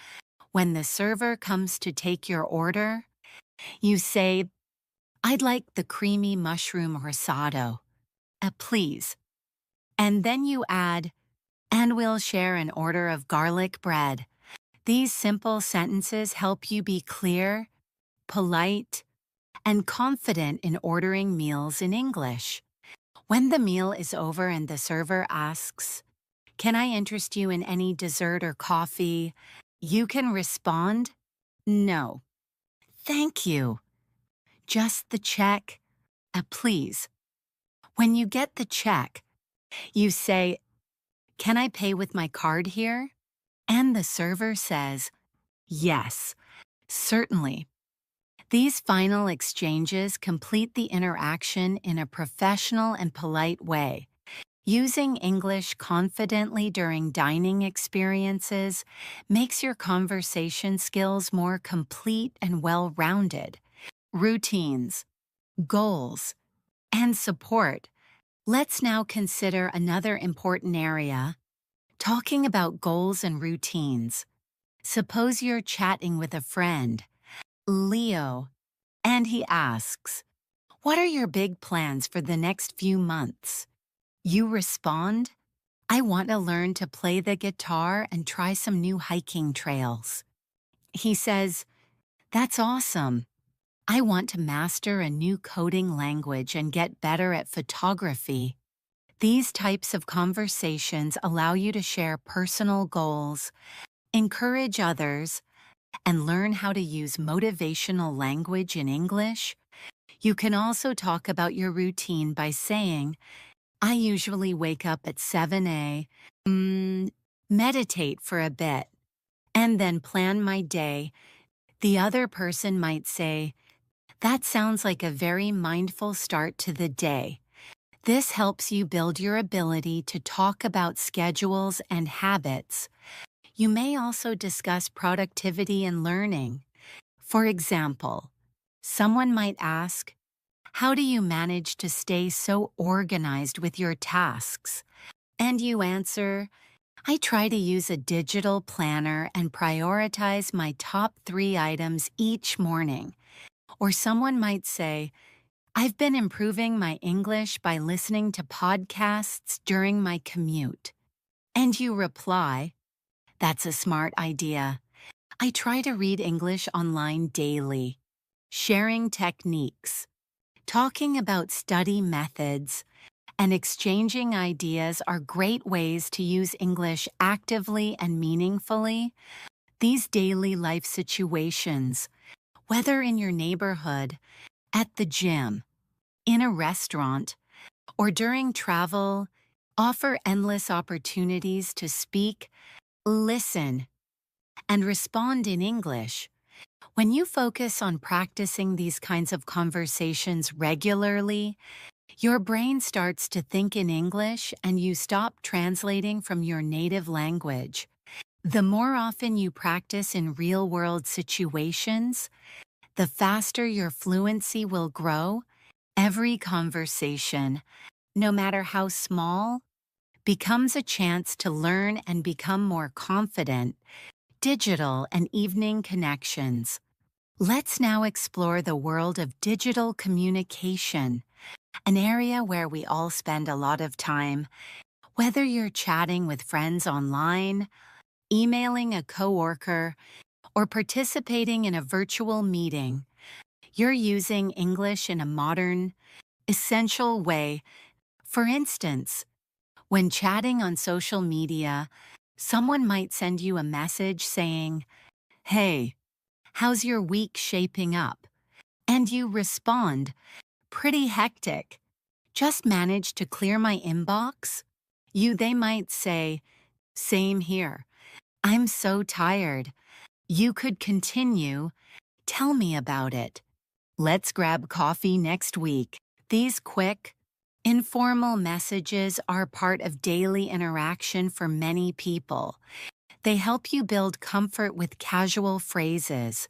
When the server comes to take your order, you say, "I'd like the creamy mushroom risotto. Please." And then you add, "And we'll share an order of garlic bread." These simple sentences help you be clear, polite, and confident in ordering meals in English. When the meal is over and the server asks, "Can I interest you in any dessert or coffee?" you can respond, "No, thank you. Just the check, please." When you get the check, you say, "Can I pay with my card here?" And the server says, "Yes, certainly." These final exchanges complete the interaction in a professional and polite way. Using English confidently during dining experiences makes your conversation skills more complete and well-rounded. Routines, goals, and support. Let's now consider another important area, talking about goals and routines. Suppose you're chatting with a friend, Leo, and he asks, "What are your big plans for the next few months?" You respond, "I want to learn to play the guitar and try some new hiking trails." He says, "That's awesome. I want to master a new coding language and get better at photography." These types of conversations allow you to share personal goals, encourage others, and learn how to use motivational language in English. You can also talk about your routine by saying, "I usually wake up at 7 a.m., meditate for a bit, and then plan my day." The other person might say, "That sounds like a very mindful start to the day." This helps you build your ability to talk about schedules and habits. You may also discuss productivity and learning. For example, someone might ask, "How do you manage to stay so organized with your tasks?" And you answer, "I try to use a digital planner and prioritize my top 3 items each morning." Or someone might say, "I've been improving my English by listening to podcasts during my commute." And you reply, "That's a smart idea. I try to read English online daily." Sharing techniques, talking about study methods, and exchanging ideas are great ways to use English actively and meaningfully. These daily life situations, whether in your neighborhood, at the gym, in a restaurant, or during travel, offer endless opportunities to speak, listen, and respond in English. When you focus on practicing these kinds of conversations regularly, your brain starts to think in English and you stop translating from your native language. The more often you practice in real-world situations, the faster your fluency will grow. Every conversation, no matter how small, becomes a chance to learn and become more confident. Digital and evening connections. Let's now explore the world of digital communication, an area where we all spend a lot of time. Whether you're chatting with friends online, emailing a coworker, or participating in a virtual meeting, you're using English in a modern, essential way. For instance, when chatting on social media, someone might send you a message saying, "Hey, how's your week shaping up?" And you respond, "Pretty hectic. Just managed to clear my inbox." They might say, "Same here. I'm so tired." You could continue, "Tell me about it. Let's grab coffee next week." These quick, informal messages are part of daily interaction for many people. They help you build comfort with casual phrases,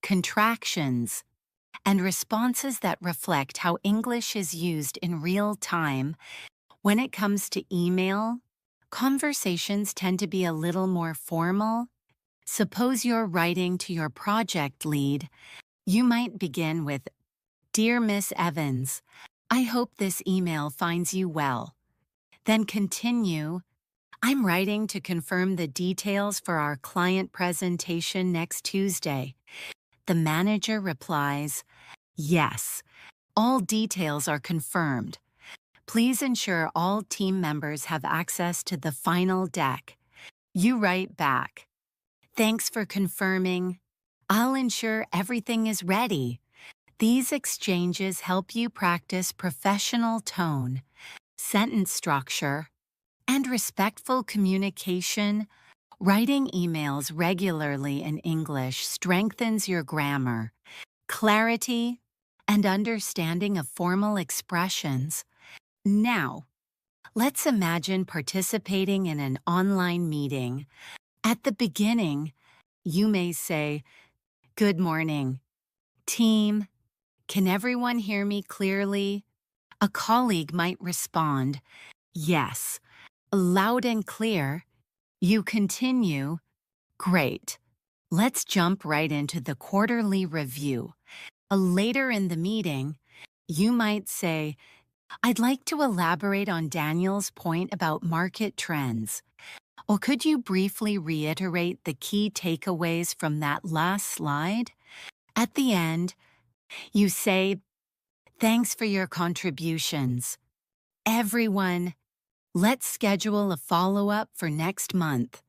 contractions, and responses that reflect how English is used in real time. When it comes to email, conversations tend to be a little more formal. Suppose you're writing to your project lead. You might begin with, "Dear Miss Evans, I hope this email finds you well." Then continue, "I'm writing to confirm the details for our client presentation next Tuesday." The manager replies, "Yes, all details are confirmed. Please ensure all team members have access to the final deck." You write back, "Thanks for confirming. I'll ensure everything is ready." These exchanges help you practice professional tone, sentence structure, and respectful communication. Writing emails regularly in English strengthens your grammar, clarity, and understanding of formal expressions. Now, let's imagine participating in an online meeting. At the beginning, you may say, "Good morning, team. Can everyone hear me clearly?" A colleague might respond, "Yes, loud and clear." You continue, "Great. Let's jump right into the quarterly review." Later in the meeting, you might say, "I'd like to elaborate on Daniel's point about market trends. Or could you briefly reiterate the key takeaways from that last slide?" At the end, you say, "Thanks for your contributions. Everyone, let's schedule a follow-up for next month."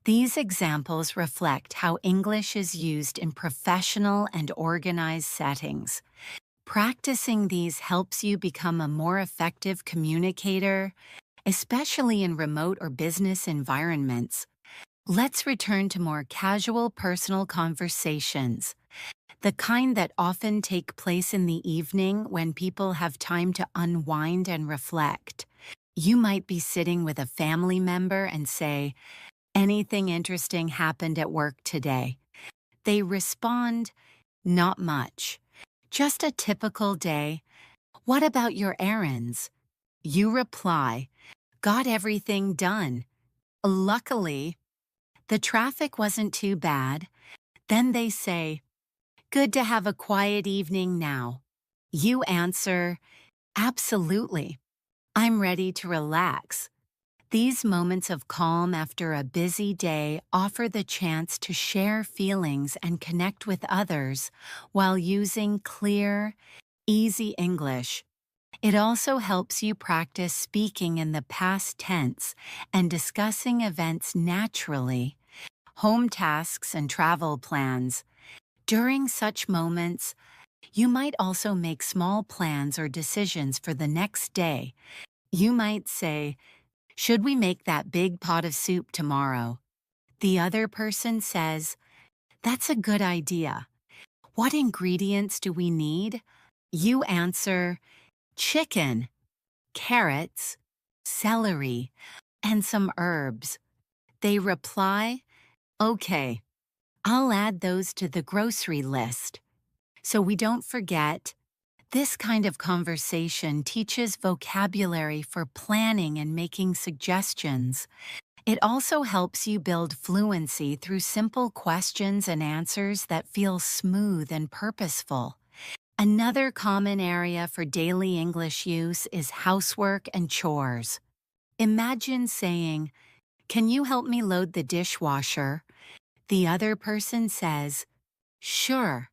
These examples reflect how English is used in professional and organized settings. Practicing these helps you become a more effective communicator, especially in remote or business environments. Let's return to more casual personal conversations, the kind that often take place in the evening when people have time to unwind and reflect. You might be sitting with a family member and say, "Anything interesting happened at work today?" They respond, "Not much. Just a typical day. What about your errands?" You reply, "Got everything done. Luckily, the traffic wasn't too bad." Then they say, "Good to have a quiet evening now." You answer, "Absolutely. I'm ready to relax." These moments of calm after a busy day offer the chance to share feelings and connect with others while using clear, easy English. It also helps you practice speaking in the past tense and discussing events naturally. Home tasks and travel plans. During such moments, you might also make small plans or decisions for the next day. You might say, "Should we make that big pot of soup tomorrow?" The other person says, That's a good idea. What ingredients do we need? You answer chicken, carrots, celery, and some herbs. They reply, okay, I'll add those to the grocery list. So we don't forget, this kind of conversation teaches vocabulary for planning and making suggestions. It also helps you build fluency through simple questions and answers that feel smooth and purposeful. Another common area for daily English use is housework and chores. Imagine saying, "Can you help me load the dishwasher?" The other person says, "Sure,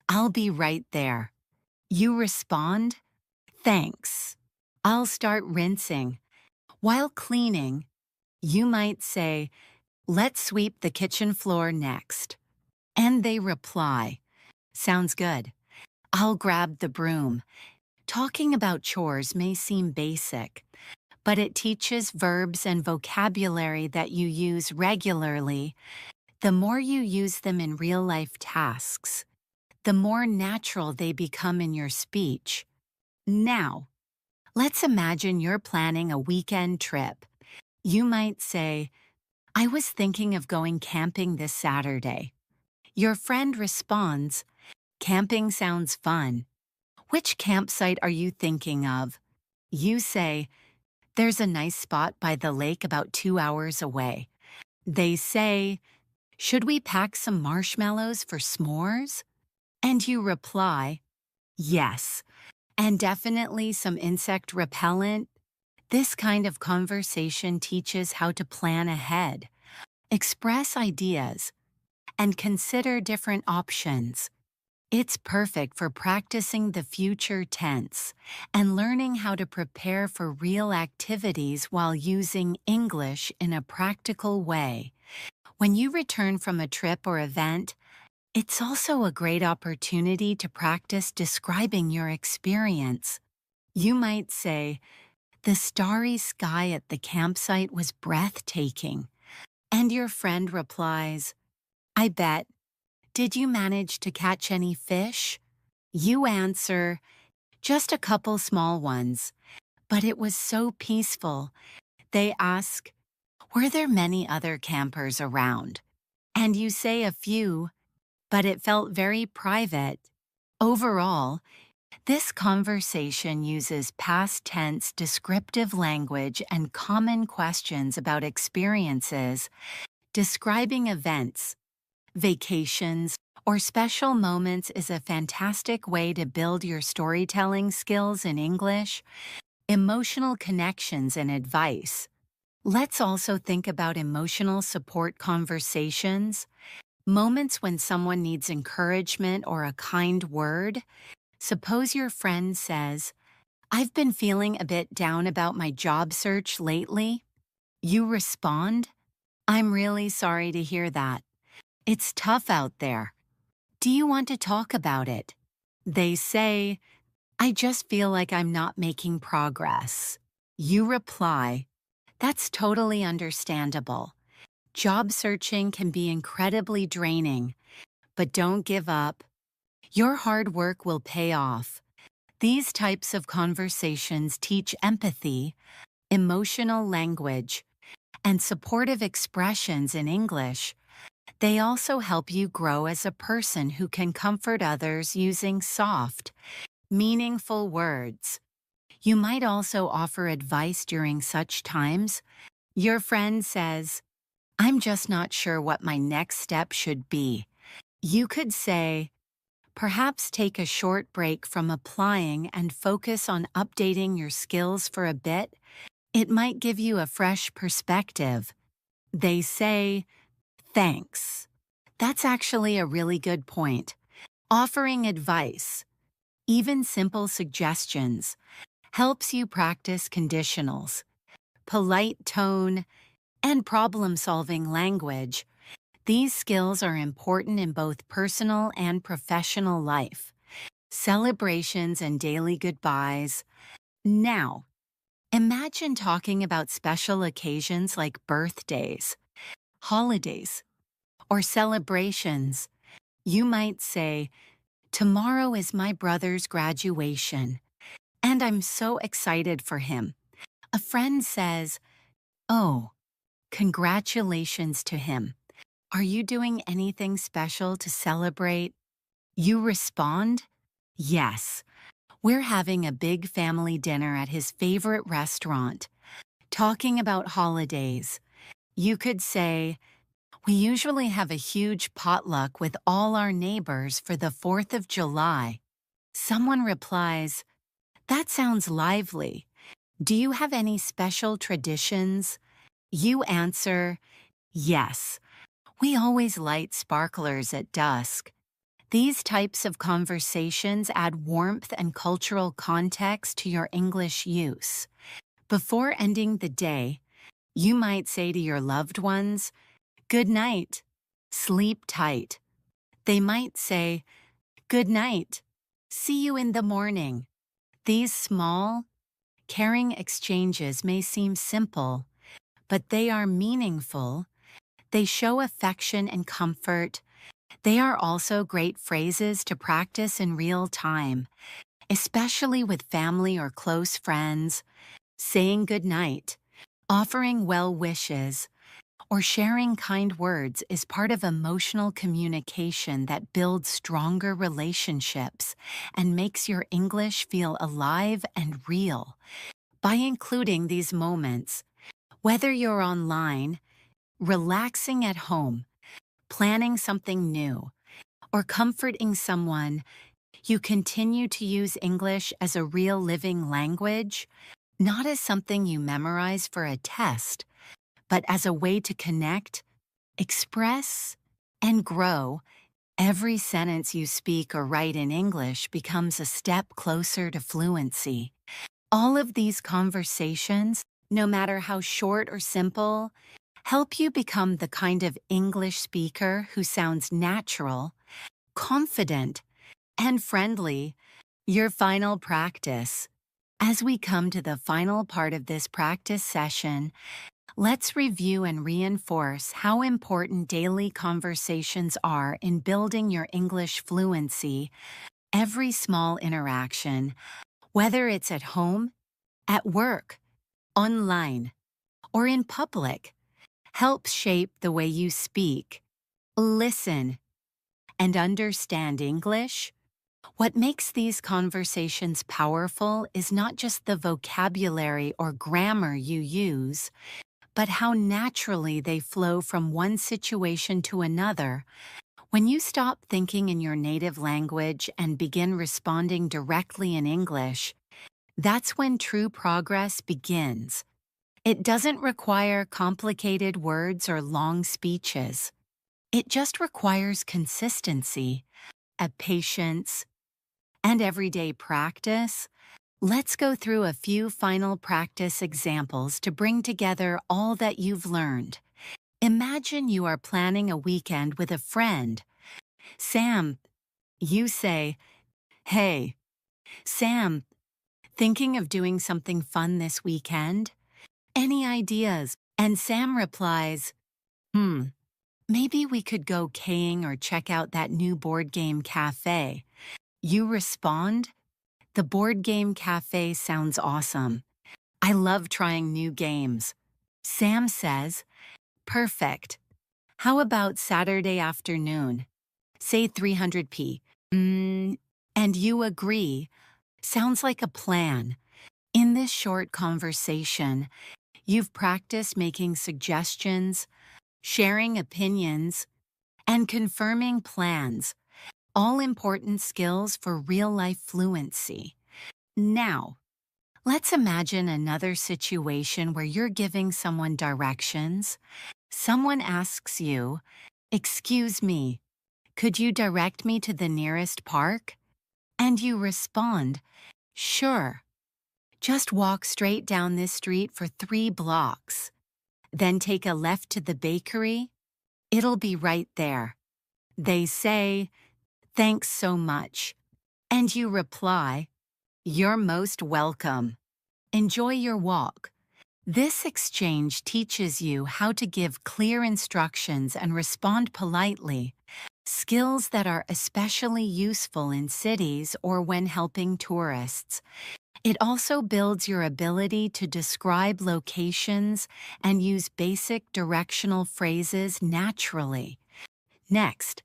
I'll be right there." You respond, "Thanks. I'll start rinsing." While cleaning, you might say, "Let's sweep the kitchen floor next." And they reply, "Sounds good. I'll grab the broom." Talking about chores may seem basic, but it teaches verbs and vocabulary that you use regularly. The more you use them in real-life tasks, the more natural they become in your speech. Now, let's imagine you're planning a weekend trip. You might say, "I was thinking of going camping this Saturday." Your friend responds, "Camping sounds fun. Which campsite are you thinking of?" You say, "There's a nice spot by the lake about 2 hours away." They say, "Should we pack some marshmallows for s'mores?" And you reply, "Yes, and definitely some insect repellent." This kind of conversation teaches how to plan ahead, express ideas, and consider different options. It's perfect for practicing the future tense and learning how to prepare for real activities while using English in a practical way. When you return from a trip or event, it's also a great opportunity to practice describing your experience. You might say, "The starry sky at the campsite was breathtaking." And your friend replies, "I bet. Did you manage to catch any fish?" You answer, "Just a couple small ones, but it was so peaceful." They ask, "Were there many other campers around?" And you say a few, but it felt very private. Overall, this conversation uses past tense descriptive language and common questions about experiences, describing events, vacations, or special moments is a fantastic way to build your storytelling skills in English, emotional connections, and advice. Let's also think about emotional support conversations, moments when someone needs encouragement or a kind word. Suppose your friend says, "I've been feeling a bit down about my job search lately." You respond, "I'm really sorry to hear that. It's tough out there. Do you want to talk about it?" They say, "I just feel like I'm not making progress." You reply, "That's totally understandable. Job searching can be incredibly draining, but don't give up. Your hard work will pay off." These types of conversations teach empathy, emotional language, and supportive expressions in English. They also help you grow as a person who can comfort others using soft, meaningful words. You might also offer advice during such times. Your friend says, "I'm just not sure what my next step should be." You could say, "Perhaps take a short break from applying and focus on updating your skills for a bit. It might give you a fresh perspective." They say, "Thanks. That's actually a really good point." Offering advice, even simple suggestions, helps you practice conditionals, polite tone, and problem-solving language. These skills are important in both personal and professional life. Celebrations and daily goodbyes. Now, imagine talking about special occasions like birthdays, holidays, or celebrations. You might say, "Tomorrow is my brother's graduation, and I'm so excited for him." A friend says, "Oh, congratulations to him. Are you doing anything special to celebrate?" You respond, "Yes. We're having a big family dinner at his favorite restaurant." Talking about holidays, you could say, "We usually have a huge potluck with all our neighbors for the 4th of July." Someone replies, "That sounds lively. Do you have any special traditions?" You answer, "Yes. We always light sparklers at dusk." These types of conversations add warmth and cultural context to your English use. Before ending the day, you might say to your loved ones, "Good night. Sleep tight." They might say, "Good night. See you in the morning." These small, caring exchanges may seem simple, but they are meaningful. They show affection and comfort. They are also great phrases to practice in real time, especially with family or close friends. Saying good night, offering well wishes, or sharing kind words is part of emotional communication that builds stronger relationships and makes your English feel alive and real. By including these moments, whether you're online, relaxing at home, planning something new, or comforting someone, you continue to use English as a real living language, not as something you memorize for a test, but as a way to connect, express, and grow. Every sentence you speak or write in English becomes a step closer to fluency. All of these conversations, no matter how short or simple, help you become the kind of English speaker who sounds natural, confident, and friendly. Your final practice. As we come to the final part of this practice session, let's review and reinforce how important daily conversations are in building your English fluency. Every small interaction, whether it's at home, at work, online, or in public, helps shape the way you speak, listen, and understand English. What makes these conversations powerful is not just the vocabulary or grammar you use, but how naturally they flow from one situation to another. When you stop thinking in your native language and begin responding directly in English, that's when true progress begins. It doesn't require complicated words or long speeches. It just requires consistency, a patience, and everyday practice. Let's go through a few final practice examples to bring together all that you've learned. Imagine you are planning a weekend with a friend. "Sam," you say, "Hey, Sam, thinking of doing something fun this weekend? Any ideas?" And Sam replies, "Maybe we could go kaying or check out that new board game cafe." You respond, "The board game cafe sounds awesome. I love trying new games." Sam says, "Perfect. How about Saturday afternoon? Say 300p. And you agree. Sounds like a plan. In this short conversation, you've practiced making suggestions, sharing opinions, and confirming plans, all important skills for real-life fluency. Now, let's imagine another situation where you're giving someone directions. Someone asks you, "Excuse me, could you direct me to the nearest park?" And you respond, "Sure. Just walk straight down this street for 3 blocks. Then take a left to the bakery. It'll be right there." They say, "Thanks so much." And you reply, "You're most welcome. Enjoy your walk." This exchange teaches you how to give clear instructions and respond politely, skills that are especially useful in cities or when helping tourists. It also builds your ability to describe locations and use basic directional phrases naturally. Next,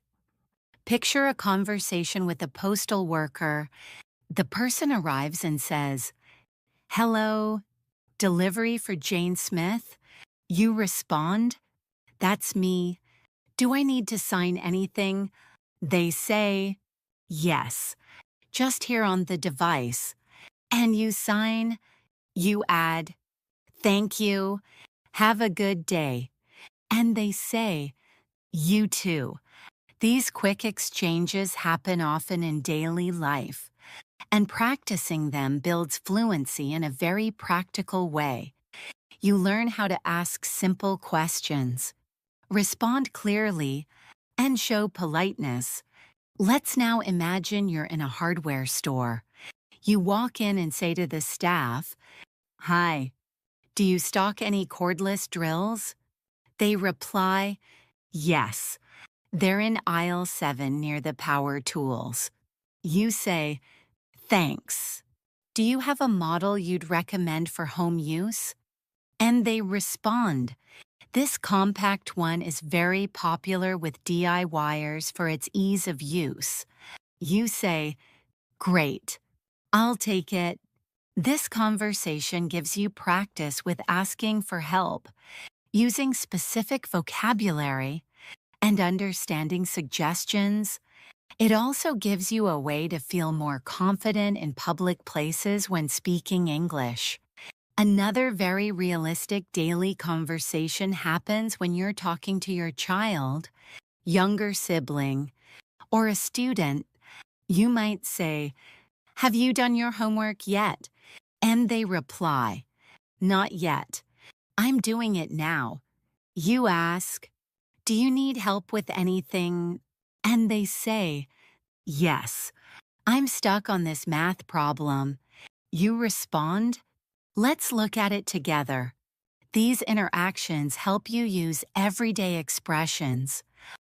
picture a conversation with a postal worker. The person arrives and says, "Hello, delivery for Jane Smith?" You respond, "That's me. Do I need to sign anything?" They say, "Yes, just here on the device." And you sign, you add, "Thank you, have a good day." And they say, "You too." These quick exchanges happen often in daily life, and practicing them builds fluency in a very practical way. You learn how to ask simple questions, respond clearly, and show politeness. Let's now imagine you're in a hardware store. You walk in and say to the staff, "Hi, do you stock any cordless drills?" They reply, "Yes, they're in aisle 7 near the power tools." You say, "Thanks. Do you have a model you'd recommend for home use?" And they respond, "This compact one is very popular with DIYers for its ease of use." You say, "Great, I'll take it." This conversation gives you practice with asking for help, using specific vocabulary, and understanding suggestions. It also gives you a way to feel more confident in public places when speaking English. Another very realistic daily conversation happens when you're talking to your child, younger sibling, or a student. You might say, "Have you done your homework yet?" And they reply, "Not yet. I'm doing it now." You ask, "Do you need help with anything?" And they say, "Yes, I'm stuck on this math problem." You respond, "Let's look at it together." These interactions help you use everyday expressions,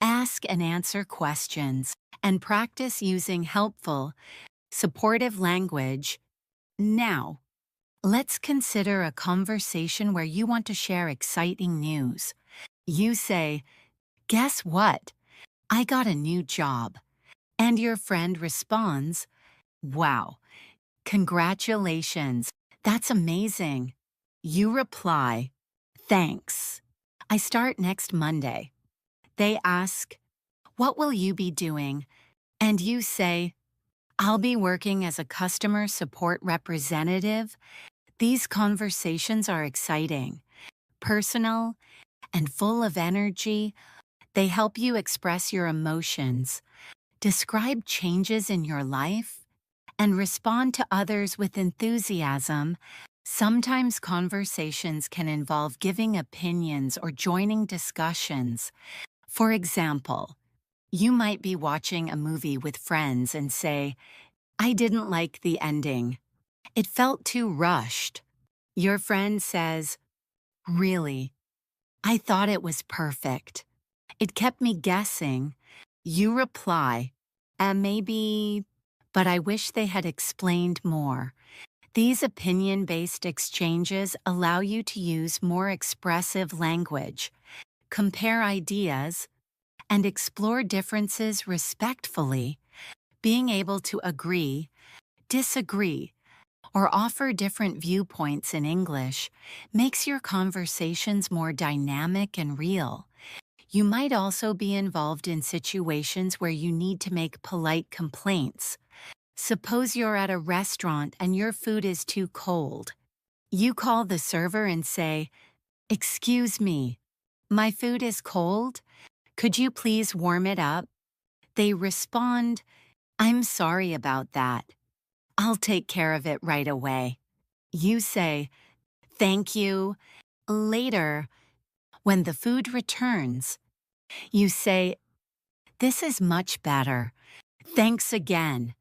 ask and answer questions, and practice using helpful, supportive language. Now, let's consider a conversation where you want to share exciting news. You say, "Guess what? I got a new job." And your friend responds, "Wow, congratulations. That's amazing." You reply, "Thanks. I start next Monday." They ask, "What will you be doing?" And you say, "I'll be working as a customer support representative." These conversations are exciting, personal, and full of energy. They help you express your emotions, describe changes in your life, and respond to others with enthusiasm. Sometimes conversations can involve giving opinions or joining discussions. For example, you might be watching a movie with friends and say, "I didn't like the ending. It felt too rushed." Your friend says, "Really? I thought it was perfect. It kept me guessing." You reply, Maybe, but I wish they had explained more." These opinion-based exchanges allow you to use more expressive language, compare ideas, and explore differences respectfully. Being able to agree, disagree, or offer different viewpoints in English makes your conversations more dynamic and real. You might also be involved in situations where you need to make polite complaints. Suppose you're at a restaurant and your food is too cold. You call the server and say, "Excuse me, my food is cold. Could you please warm it up?" They respond, "I'm sorry about that. I'll take care of it right away." You say, "Thank you." Later, when the food returns, you say, "This is much better. Thanks again."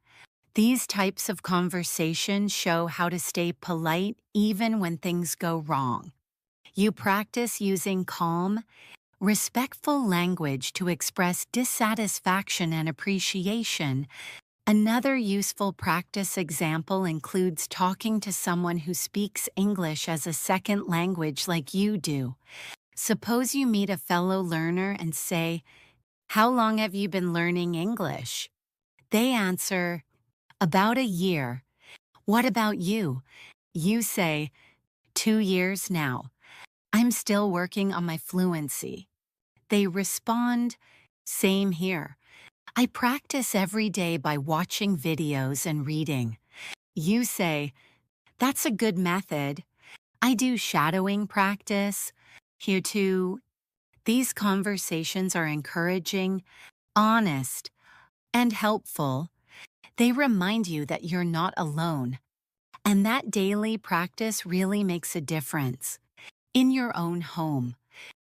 These types of conversations show how to stay polite even when things go wrong. You practice using calm, respectful language to express dissatisfaction and appreciation. Another useful practice example includes talking to someone who speaks English as a second language like you do. Suppose you meet a fellow learner and say, "How long have you been learning English?" They answer, "About a year." "What about you?" You say, "2 years now. I'm still working on my fluency." They respond, "Same here. I practice every day by watching videos and reading." You say, "That's a good method. I do shadowing practice." Here too, these conversations are encouraging, honest, and helpful. They remind you that you're not alone, and that daily practice really makes a difference. In your own home,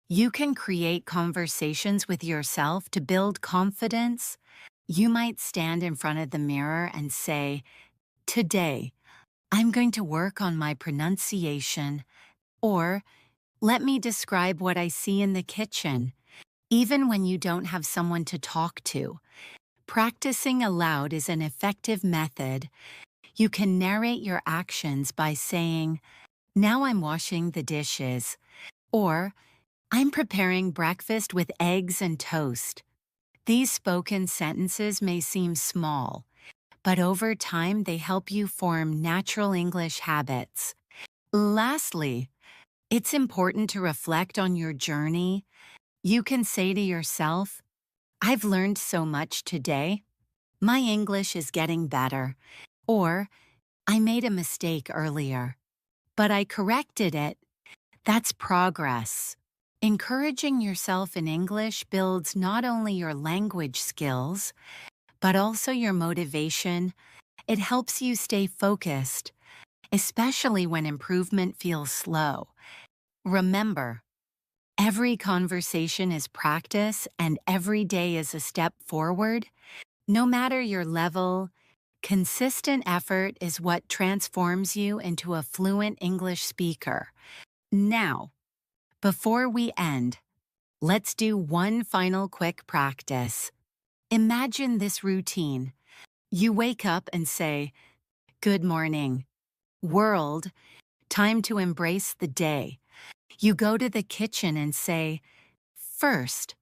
you can create conversations with yourself to build confidence. You might stand in front of the mirror and say, "Today, I'm going to work on my pronunciation," or "Let me describe what I see in the kitchen." Even when you don't have someone to talk to, practicing aloud is an effective method. You can narrate your actions by saying, "Now I'm washing the dishes," or "I'm preparing breakfast with eggs and toast." These spoken sentences may seem small, but over time they help you form natural English habits. Lastly, it's important to reflect on your journey. You can say to yourself, "I've learned so much today. My English is getting better." Or, "I made a mistake earlier, but I corrected it." That's progress. Encouraging yourself in English builds not only your language skills, but also your motivation. It helps you stay focused, especially when improvement feels slow. Remember, every conversation is practice and every day is a step forward. No matter your level, consistent effort is what transforms you into a fluent English speaker. Now, before we end, let's do one final quick practice. Imagine this routine. You wake up and say, "Good morning, world, time to embrace the day." You go to the kitchen and say, "First,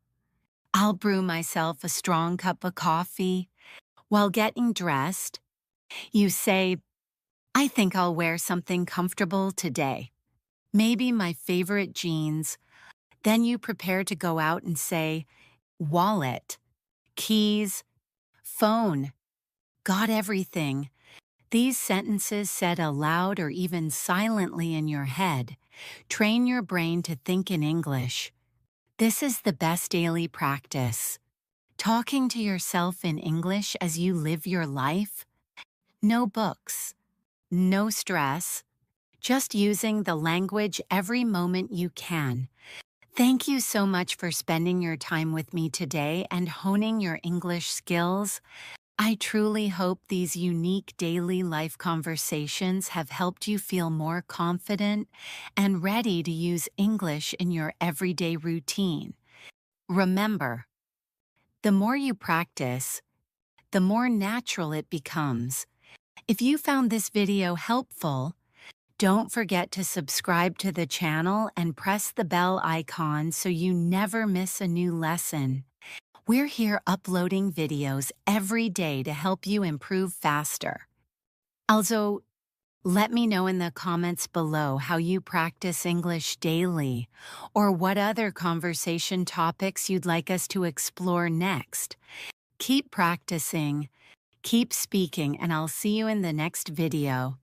I'll brew myself a strong cup of coffee." While getting dressed, you say, "I think I'll wear something comfortable today. Maybe my favorite jeans." Then you prepare to go out and say, "Wallet, keys, phone, got everything." These sentences said aloud or even silently in your head train your brain to think in English. This is the best daily practice. Talking to yourself in English as you live your life. No books, no stress, just using the language every moment you can. Thank you so much for spending your time with me today and honing your English skills. I truly hope these unique daily life conversations have helped you feel more confident and ready to use English in your everyday routine. Remember, the more you practice, the more natural it becomes. If you found this video helpful, don't forget to subscribe to the channel and press the bell icon so you never miss a new lesson. We're here uploading videos every day to help you improve faster. Also, let me know in the comments below how you practice English daily or what other conversation topics you'd like us to explore next. Keep practicing, keep speaking, and I'll see you in the next video.